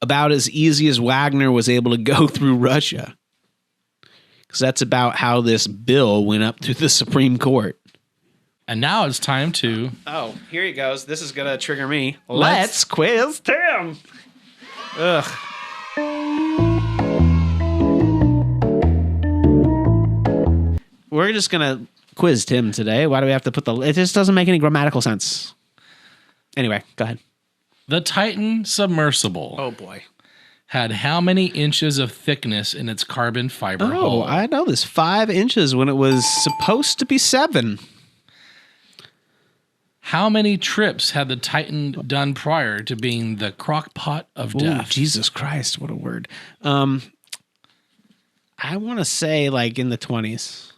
About as easy as Wagner was able to go through Russia. Because that's about how this bill went up through the Supreme Court. And now it's time to... Oh, here he goes. This is going to trigger me. Let's quiz Tim. Ugh. We're just going to quiz Tim today. Why do we have to put it just doesn't make any grammatical sense. Anyway, go ahead. The Titan submersible. Oh, boy. Had how many inches of thickness in its carbon fiber hull? Oh, I know this. 5 inches when it was supposed to be 7. How many trips had the Titan done prior to being the crock pot of death? Jesus Christ, what a word. I want to say like in the 20s.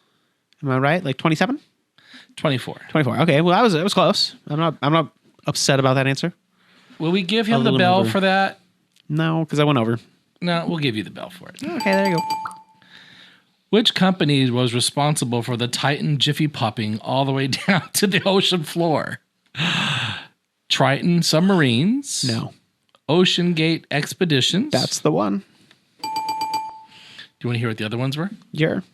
Am I right? Like 27? 24. 24. Okay, well, I was close. I'm not upset about that answer. Will we give him the bell for that? No, because I went over. No, we'll give you the bell for it. Okay, there you go. Which company was responsible for the Titan jiffy popping all the way down to the ocean floor? Triton Submarines? No. Ocean Gate Expeditions? That's the one. Do you want to hear what the other ones were? Sure.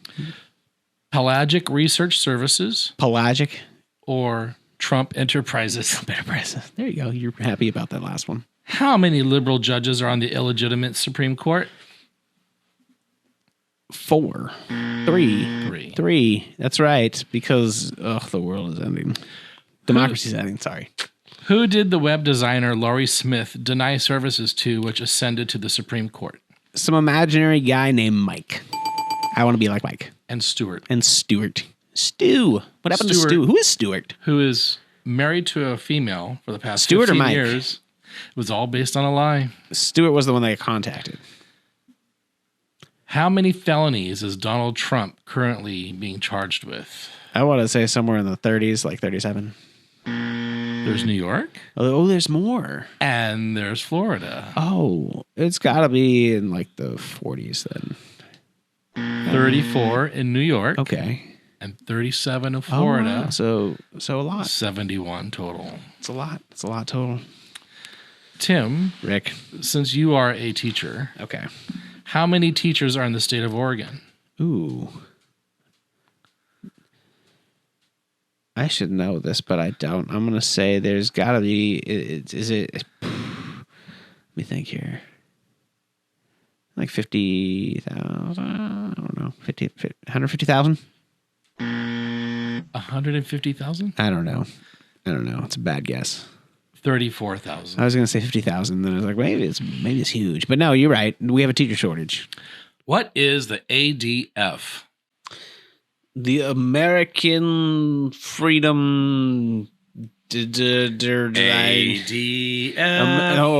Pelagic Research Services? Pelagic? Or Trump Enterprises? Trump Enterprises. There you go. You're happy about that last one. How many liberal judges are on the illegitimate Supreme Court? 4. 3. That's right. Because the world is ending. Democracy is ending. Sorry. Who did the web designer Laurie Smith deny services to, which ascended to the Supreme Court? Some imaginary guy named Mike. I want to be like Mike. And Stewart. Stu. What happened to Stu? Who is Stewart? Who is married to a female for the past Stewart 15 or Mike? years. It was all based on a lie. Stewart was the one they contacted. How many felonies is Donald Trump currently being charged with? I want to say somewhere in the 30s, like 37. There's New York. Oh, there's more. And there's Florida. Oh, it's got to be in like the 40s then. 34 in New York. Okay. And 37 in Florida. Oh, wow. So a lot. 71 total. It's a lot. It's a lot total. Tim. Rick. Since you are a teacher. Okay. How many teachers are in the state of Oregon? Ooh. I should know this, but I don't. I'm going to say there's got to be... Is it... Let me think here. Like 50,000? I don't know. 150,000? 150,000? I don't know. It's a bad guess. 34,000. I was going to say 50,000. Then I was like, maybe it's huge. But no, you're right. We have a teacher shortage. What is the ADF? The American Freedom... ADF.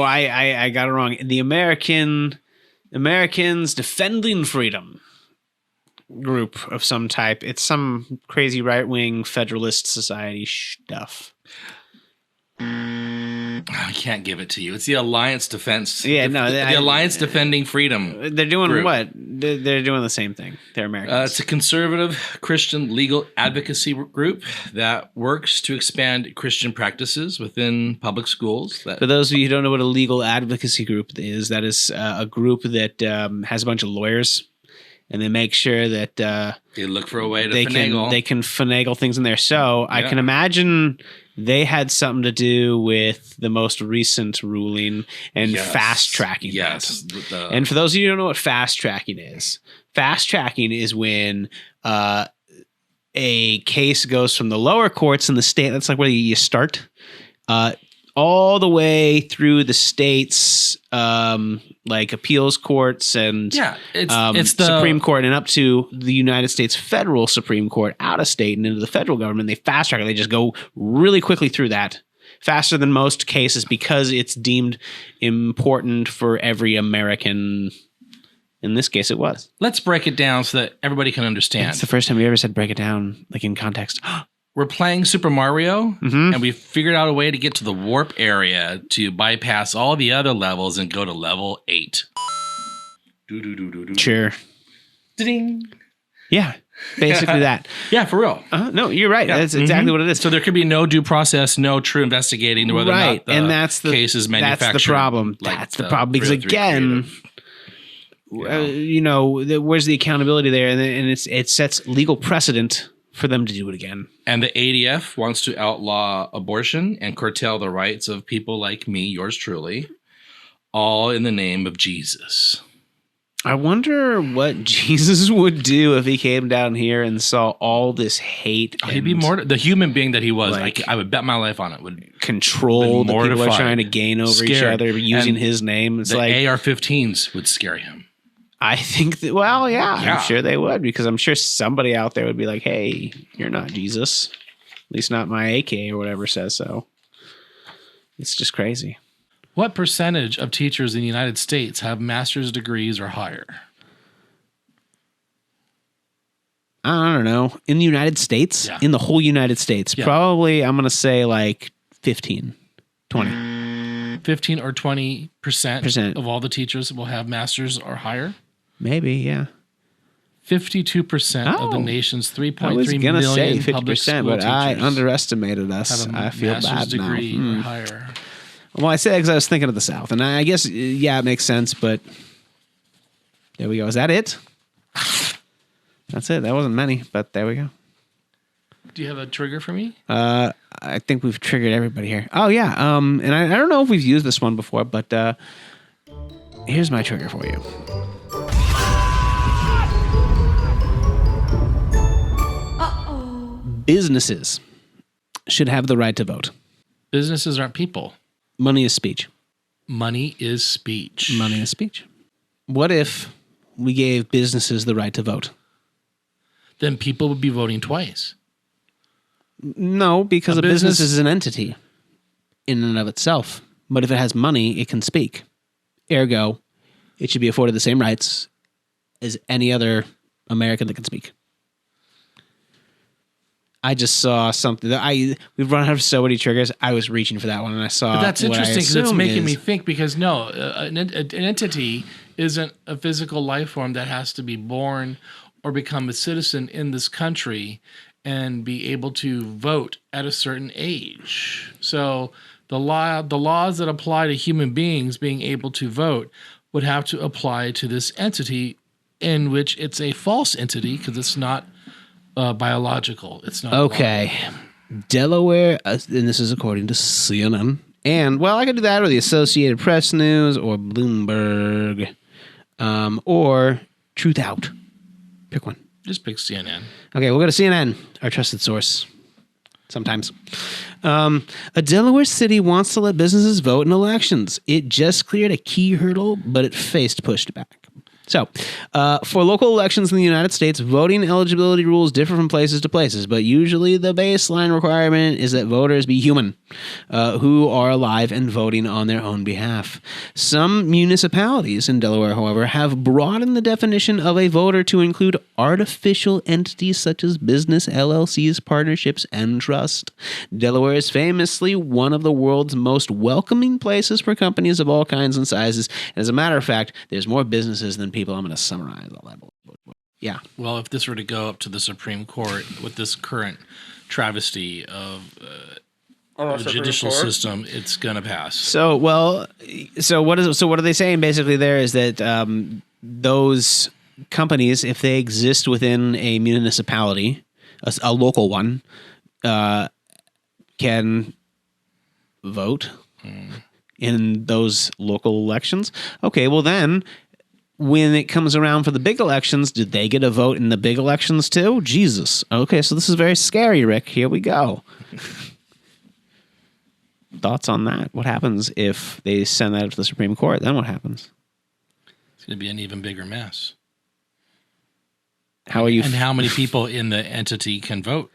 I got it wrong. The Americans Defending Freedom group of some type. It's some crazy right-wing Federalist Society stuff. I can't give it to you. It's the Alliance Defense. Yeah, the Alliance Defending Freedom. They're doing group. what? They're doing the same thing. They're Americans. It's a conservative Christian legal advocacy group that works to expand Christian practices within public schools. For those of you who don't know what a legal advocacy group is, that is a group that has a bunch of lawyers, and they make sure that they look for a way to they finagle. can finagle things in there. So I can imagine they had something to do with the most recent ruling and fast tracking. Yes. And for those of you who don't know what fast tracking is when a case goes from the lower courts in the state. That's like where you start. All the way through the states, like appeals courts and it's the Supreme Court, and up to the United States federal Supreme Court, out of state and into the federal government. They fast track it. They just go really quickly through that, faster than most cases, because it's deemed important for every American. In this case, it was. Let's break it down so that everybody can understand. It's the first time we ever said break it down, like in context. We're playing Super Mario, and we figured out a way to get to the warp area to bypass all the other levels and go to level 8. Sure. Ding. Yeah, basically that. Yeah, for real. No, you're right. That's exactly what it is. So there could be no due process, no true investigating whether or not the and that's the case is manufactured. That's the problem. That's the problem, because again, where's the accountability there? And it sets legal precedent for them to do it again. And the ADF wants to outlaw abortion and curtail the rights of people like me, yours truly, all in the name of Jesus. I wonder what Jesus would do if he came down here and saw all this hate. He'd be the human being that he was. I would bet my life on it. Would control the people who are trying to gain over each other using his name. It's the like AR-15s would scare him. I think that, I'm sure they would, because I'm sure somebody out there would be like, hey, you're not Jesus. At least not my AK or whatever says so. It's just crazy. What percentage of teachers in the United States have master's degrees or higher? I don't know. In the United States? In the whole United States? Probably, I'm going to say like 15, 20. 15 or 20% of all the teachers will have master's or higher? Maybe, yeah. 52% of the nation's 3.3 million I was going to say 50%, public school but I teachers underestimated us. have a I feel bad master's now. degree or higher. Well, I say that because I was thinking of the South, and I guess, it makes sense, but there we go. Is that it? That's it. That wasn't many, but there we go. Do you have a trigger for me? I think we've triggered everybody here. Oh, yeah. And I don't know if we've used this one before, but here's my trigger for you. Businesses should have the right to vote. Businesses aren't people. Money is speech. Money is speech. Money is speech. What if we gave businesses the right to vote? Then people would be voting twice. No, because a business is an entity in and of itself. But if it has money, it can speak. Ergo, it should be afforded the same rights as any other American that can speak. I just saw something that we've run out of so many triggers. I was reaching for that one, and I saw. But that's interesting because it's making me think. Because an entity isn't a physical life form that has to be born or become a citizen in this country and be able to vote at a certain age. So the laws that apply to human beings being able to vote would have to apply to this entity, in which it's a false entity because it's not. Biological. It's not okay. Delaware, and this is according to CNN, and I could do that or the Associated Press News or Bloomberg, or Truth Out. Pick one. Just pick CNN. Okay, we'll go to CNN, our trusted source. Sometimes. A Delaware city wants to let businesses vote in elections. It just cleared a key hurdle, but it faced pushback. So, for local elections in the United States, voting eligibility rules differ from places to places, but usually the baseline requirement is that voters be human, who are alive and voting on their own behalf. Some municipalities in Delaware, however, have broadened the definition of a voter to include artificial entities such as business LLCs, partnerships, and trust. Delaware is famously one of the world's most welcoming places for companies of all kinds and sizes. And as a matter of fact, there's more businesses than people. I'm going to summarize all that. Yeah. Well, if this were to go up to the Supreme Court with this current travesty of the judicial system, it's going to pass. So what are they saying basically there is that those companies, if they exist within a municipality, a local one, can vote in those local elections. Okay, well then, when it comes around for the big elections, did they get a vote in the big elections too? Jesus. Okay, so this is very scary, Rick. Here we go. Thoughts on that? What happens if they send that up to the Supreme Court? Then what happens? It's going to be an even bigger mess. How are you? And how many people in the entity can vote?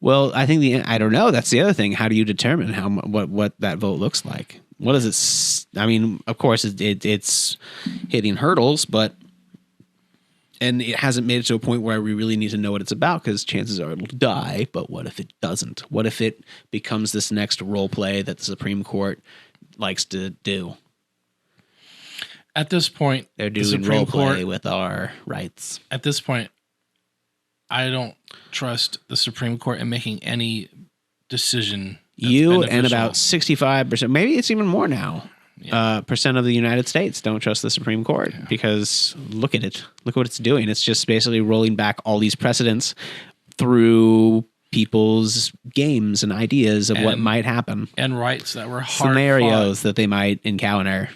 Well, I think I don't know. That's the other thing. How do you determine what that vote looks like? What is it? I mean, of course, it's hitting hurdles, and it hasn't made it to a point where we really need to know what it's about because chances are it'll die. But what if it doesn't? What if it becomes this next role play that the Supreme Court likes to do? At this point, they're doing role play with our rights. At this point, I don't trust the Supreme Court in making any decision. You and about 65%, maybe it's even more now, percent of the United States don't trust the Supreme Court because look at it. Look what it's doing. It's just basically rolling back all these precedents through people's games and ideas of what might happen. And rights that were hard scenarios that they might encounter.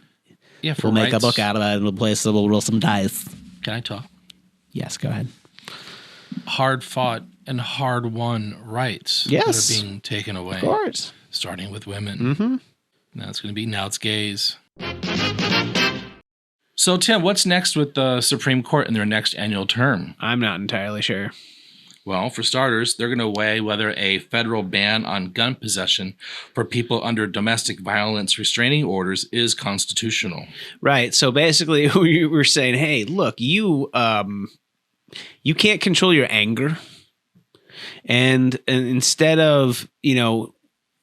Yeah, we'll make a book out of it and we'll roll some dice. Can I talk? Yes, go ahead. Hard fought and hard won rights that are being taken away. Of course. Starting with women. Mm-hmm. Now it's gays. So, Tim, what's next with the Supreme Court in their next annual term? I'm not entirely sure. Well, for starters, they're going to weigh whether a federal ban on gun possession for people under domestic violence restraining orders is constitutional. Right. So basically, we were saying, hey, look, you can't control your anger. And instead of,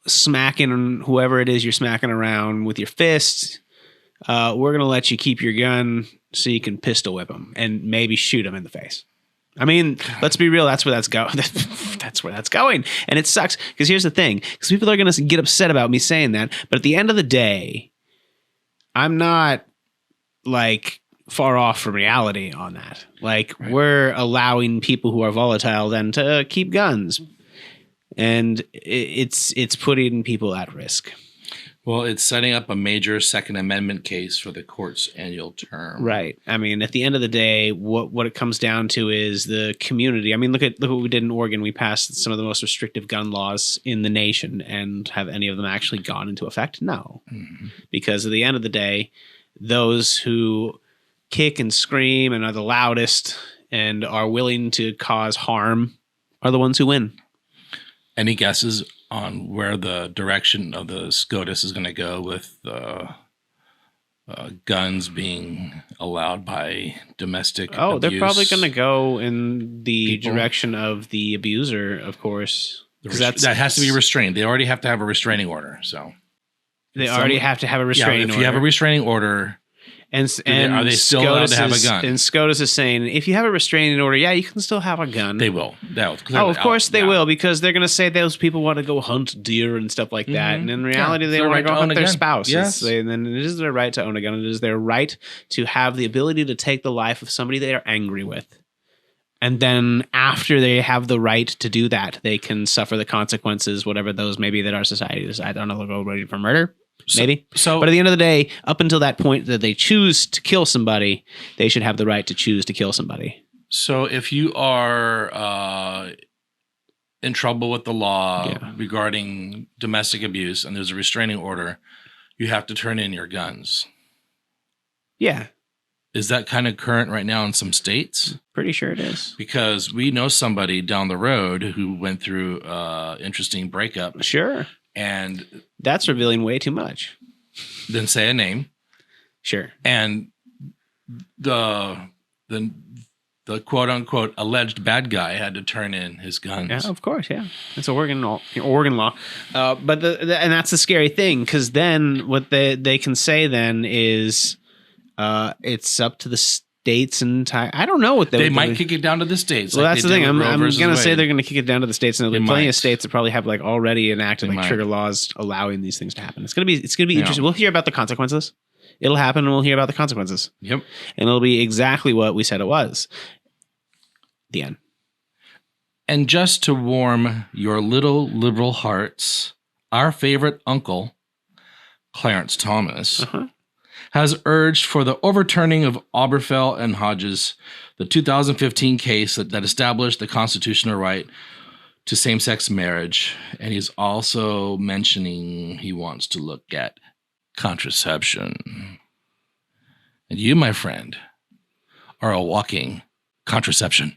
smacking whoever it is you're smacking around with your fists, we're going to let you keep your gun so you can pistol whip them and maybe shoot them in the face. I mean, let's be real. That's where that's going. That's where that's going. And it sucks because here's the thing. Because people are going to get upset about me saying that. But at the end of the day, I'm not far off from reality on that. We're allowing people who are volatile then to keep guns. And it's putting people at risk. Well, it's setting up a major Second Amendment case for the court's annual term. Right. I mean, at the end of the day, what it comes down to is the community. I mean, look what we did in Oregon. We passed some of the most restrictive gun laws in the nation, and have any of them actually gone into effect? No. Mm-hmm. Because at the end of the day, those who kick and scream and are the loudest and are willing to cause harm are the ones who win. Any guesses on where the direction of the SCOTUS is going to go with guns being allowed by domestic abuse? They're probably going to go in the direction of the abuser, of course. That has to be restrained. They already have to have a restraining order. So they already have to have a restraining order. If you have a restraining order, and are they still allowed to have a gun? And SCOTUS is saying, if you have a restraining order, you can still have a gun. They will. Of course they will, because they're going to say those people want to go hunt deer and stuff like that. And in reality, they want to go hunt their spouse. Yes. And then it is their right to own a gun. It is their right to have the ability to take the life of somebody they are angry with. And then after they have the right to do that, they can suffer the consequences, whatever those may be that our society decides. I don't know, they'll go ready for murder. Maybe. But at the end of the day, up until that point that they choose to kill somebody, they should have the right to choose to kill somebody. So if you are in trouble with the law regarding domestic abuse and there's a restraining order, you have to turn in your guns. Yeah. Is that kind of current right now in some states? Pretty sure it is. Because we know somebody down the road who went through interesting breakup. Sure. And that's revealing way too much. Then say a name. Sure. And the quote unquote alleged bad guy had to turn in his guns. Yeah, of course. Yeah. It's Oregon law. But and that's the scary thing, because then what they can say then is it's up to the states and I don't know what they might kick it down to the states. Well, that's the thing. I'm going to say they're going to kick it down to the states, and there'll be plenty of states that probably have like already enacted trigger laws allowing these things to happen. It's going to be interesting. We'll hear about the consequences. It'll happen, and we'll hear about the consequences. Yep. And it'll be exactly what we said it was. The end. And just to warm your little liberal hearts, our favorite uncle, Clarence Thomas, has urged for the overturning of Obergefell and Hodges, the 2015 case that established the constitutional right to same-sex marriage. And he's also mentioning he wants to look at contraception. And you, my friend, are a walking contraception.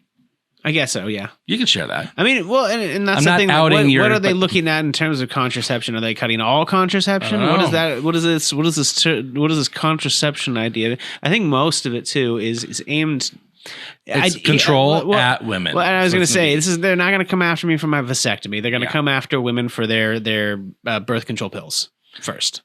I guess so, yeah. You can share that. I mean, well, and that's the thing. What are they looking at in terms of contraception? Are they cutting all contraception? What is that? What is this? What is this contraception idea? I think most of it too is aimed. It's control at women. Well, I was going to say they're not going to come after me for my vasectomy. They're going to come after women for their birth control pills first.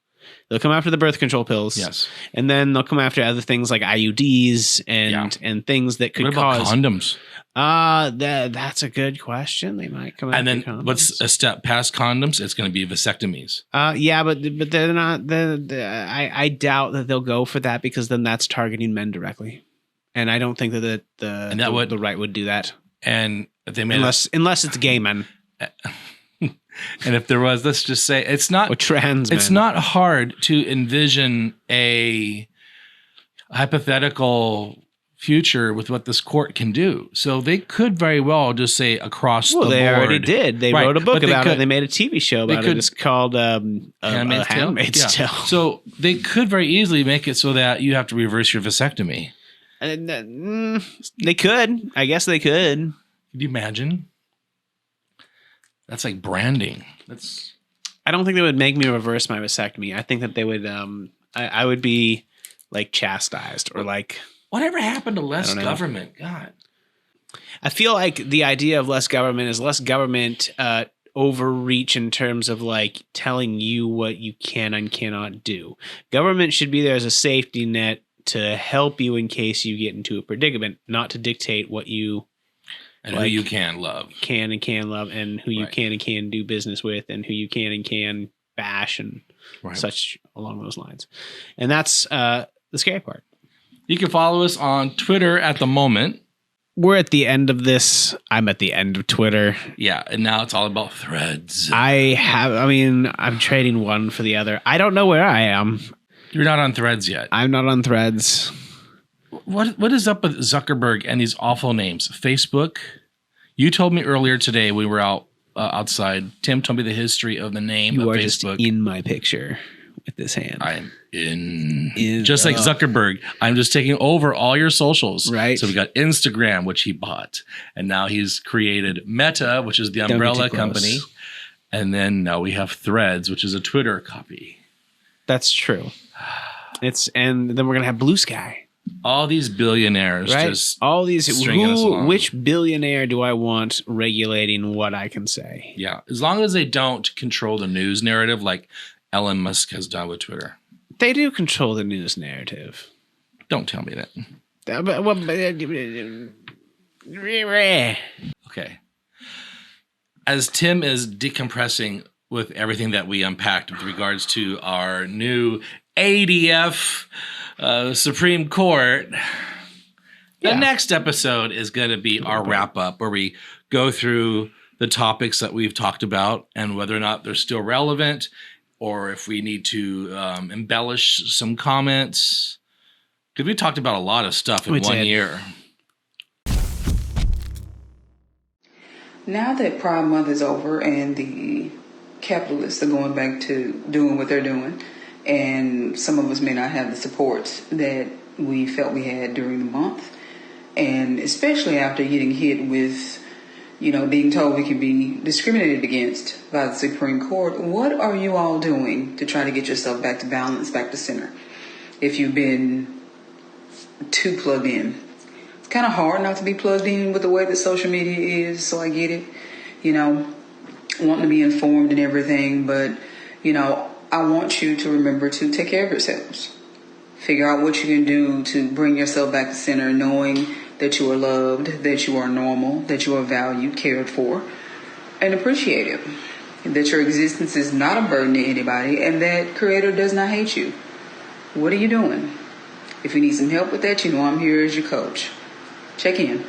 They'll come after the birth control pills. Yes. And then they'll come after other things like IUDs and things that could cause condoms. That's a good question. They might come after and then condoms. What's a step past condoms? It's going to be vasectomies. Yeah, but they're not. I doubt that they'll go for that, because then that's targeting men directly, and I don't think that the right would do that. And if they made unless it's gay men. And if there was, let's just say it's not or trans men. It's not hard to envision a hypothetical future with what this court can do. So they could very well just say across the board. Well, they already did. They wrote a book about it. They made a TV show about it. It's called Handmaid's Tale. So they could very easily make it so that you have to reverse your vasectomy. They could. I guess they could. Could you imagine? That's like branding. I don't think they would make me reverse my vasectomy. I think that they would. I would be like chastised or like. Whatever happened to less government? God. I feel like the idea of less government is less government overreach in terms of like telling you what you can and cannot do. Government should be there as a safety net to help you in case you get into a predicament, not to dictate what you. And who you can love. Can and can love, and who you can and can do business with, and who you can and can bash, and such along those lines. And that's the scary part. You can follow us on Twitter at the moment. We're at the end of this. I'm at the end of Twitter. Yeah, and now it's all about threads. I'm trading one for the other. I don't know where I am. You're not on Threads yet. I'm not on Threads. What is up with Zuckerberg and these awful names? Facebook? You told me earlier today we were outside. Tim told me the history of the name of Facebook. You are just in my picture with this hand. I'm in just like Zuckerberg. I'm just taking over all your socials. Right. So we got Instagram, which he bought. And now he's created Meta, which is the umbrella company. And then now we have Threads, which is a Twitter copy. That's true. And then we're going to have Blue Sky. All these billionaires, just all these. stringing us along. Which billionaire do I want regulating what I can say? Yeah, as long as they don't control the news narrative like Elon Musk has done with Twitter. They do control the news narrative. Don't tell me that. Okay. As Tim is decompressing with everything that we unpacked with regards to our new ADF Supreme Court, the next episode is going to be our wrap up, where we go through the topics that we've talked about and whether or not they're still relevant, or if we need to embellish some comments, because we talked about a lot of stuff in 1 year. Now that Pride Month is over and the capitalists are going back to doing what they're doing, and some of us may not have the support that we felt we had during the month. And especially after getting hit with, being told we can be discriminated against by the Supreme Court, what are you all doing to try to get yourself back to balance, back to center? If you've been too plugged in. It's kind of hard not to be plugged in with the way that social media is, so I get it. Wanting to be informed and everything, but, I want you to remember to take care of yourselves. Figure out what you can do to bring yourself back to center, knowing that you are loved, that you are normal, that you are valued, cared for, and appreciated. That your existence is not a burden to anybody, and that Creator does not hate you. What are you doing? If you need some help with that, I'm here as your coach. Check in.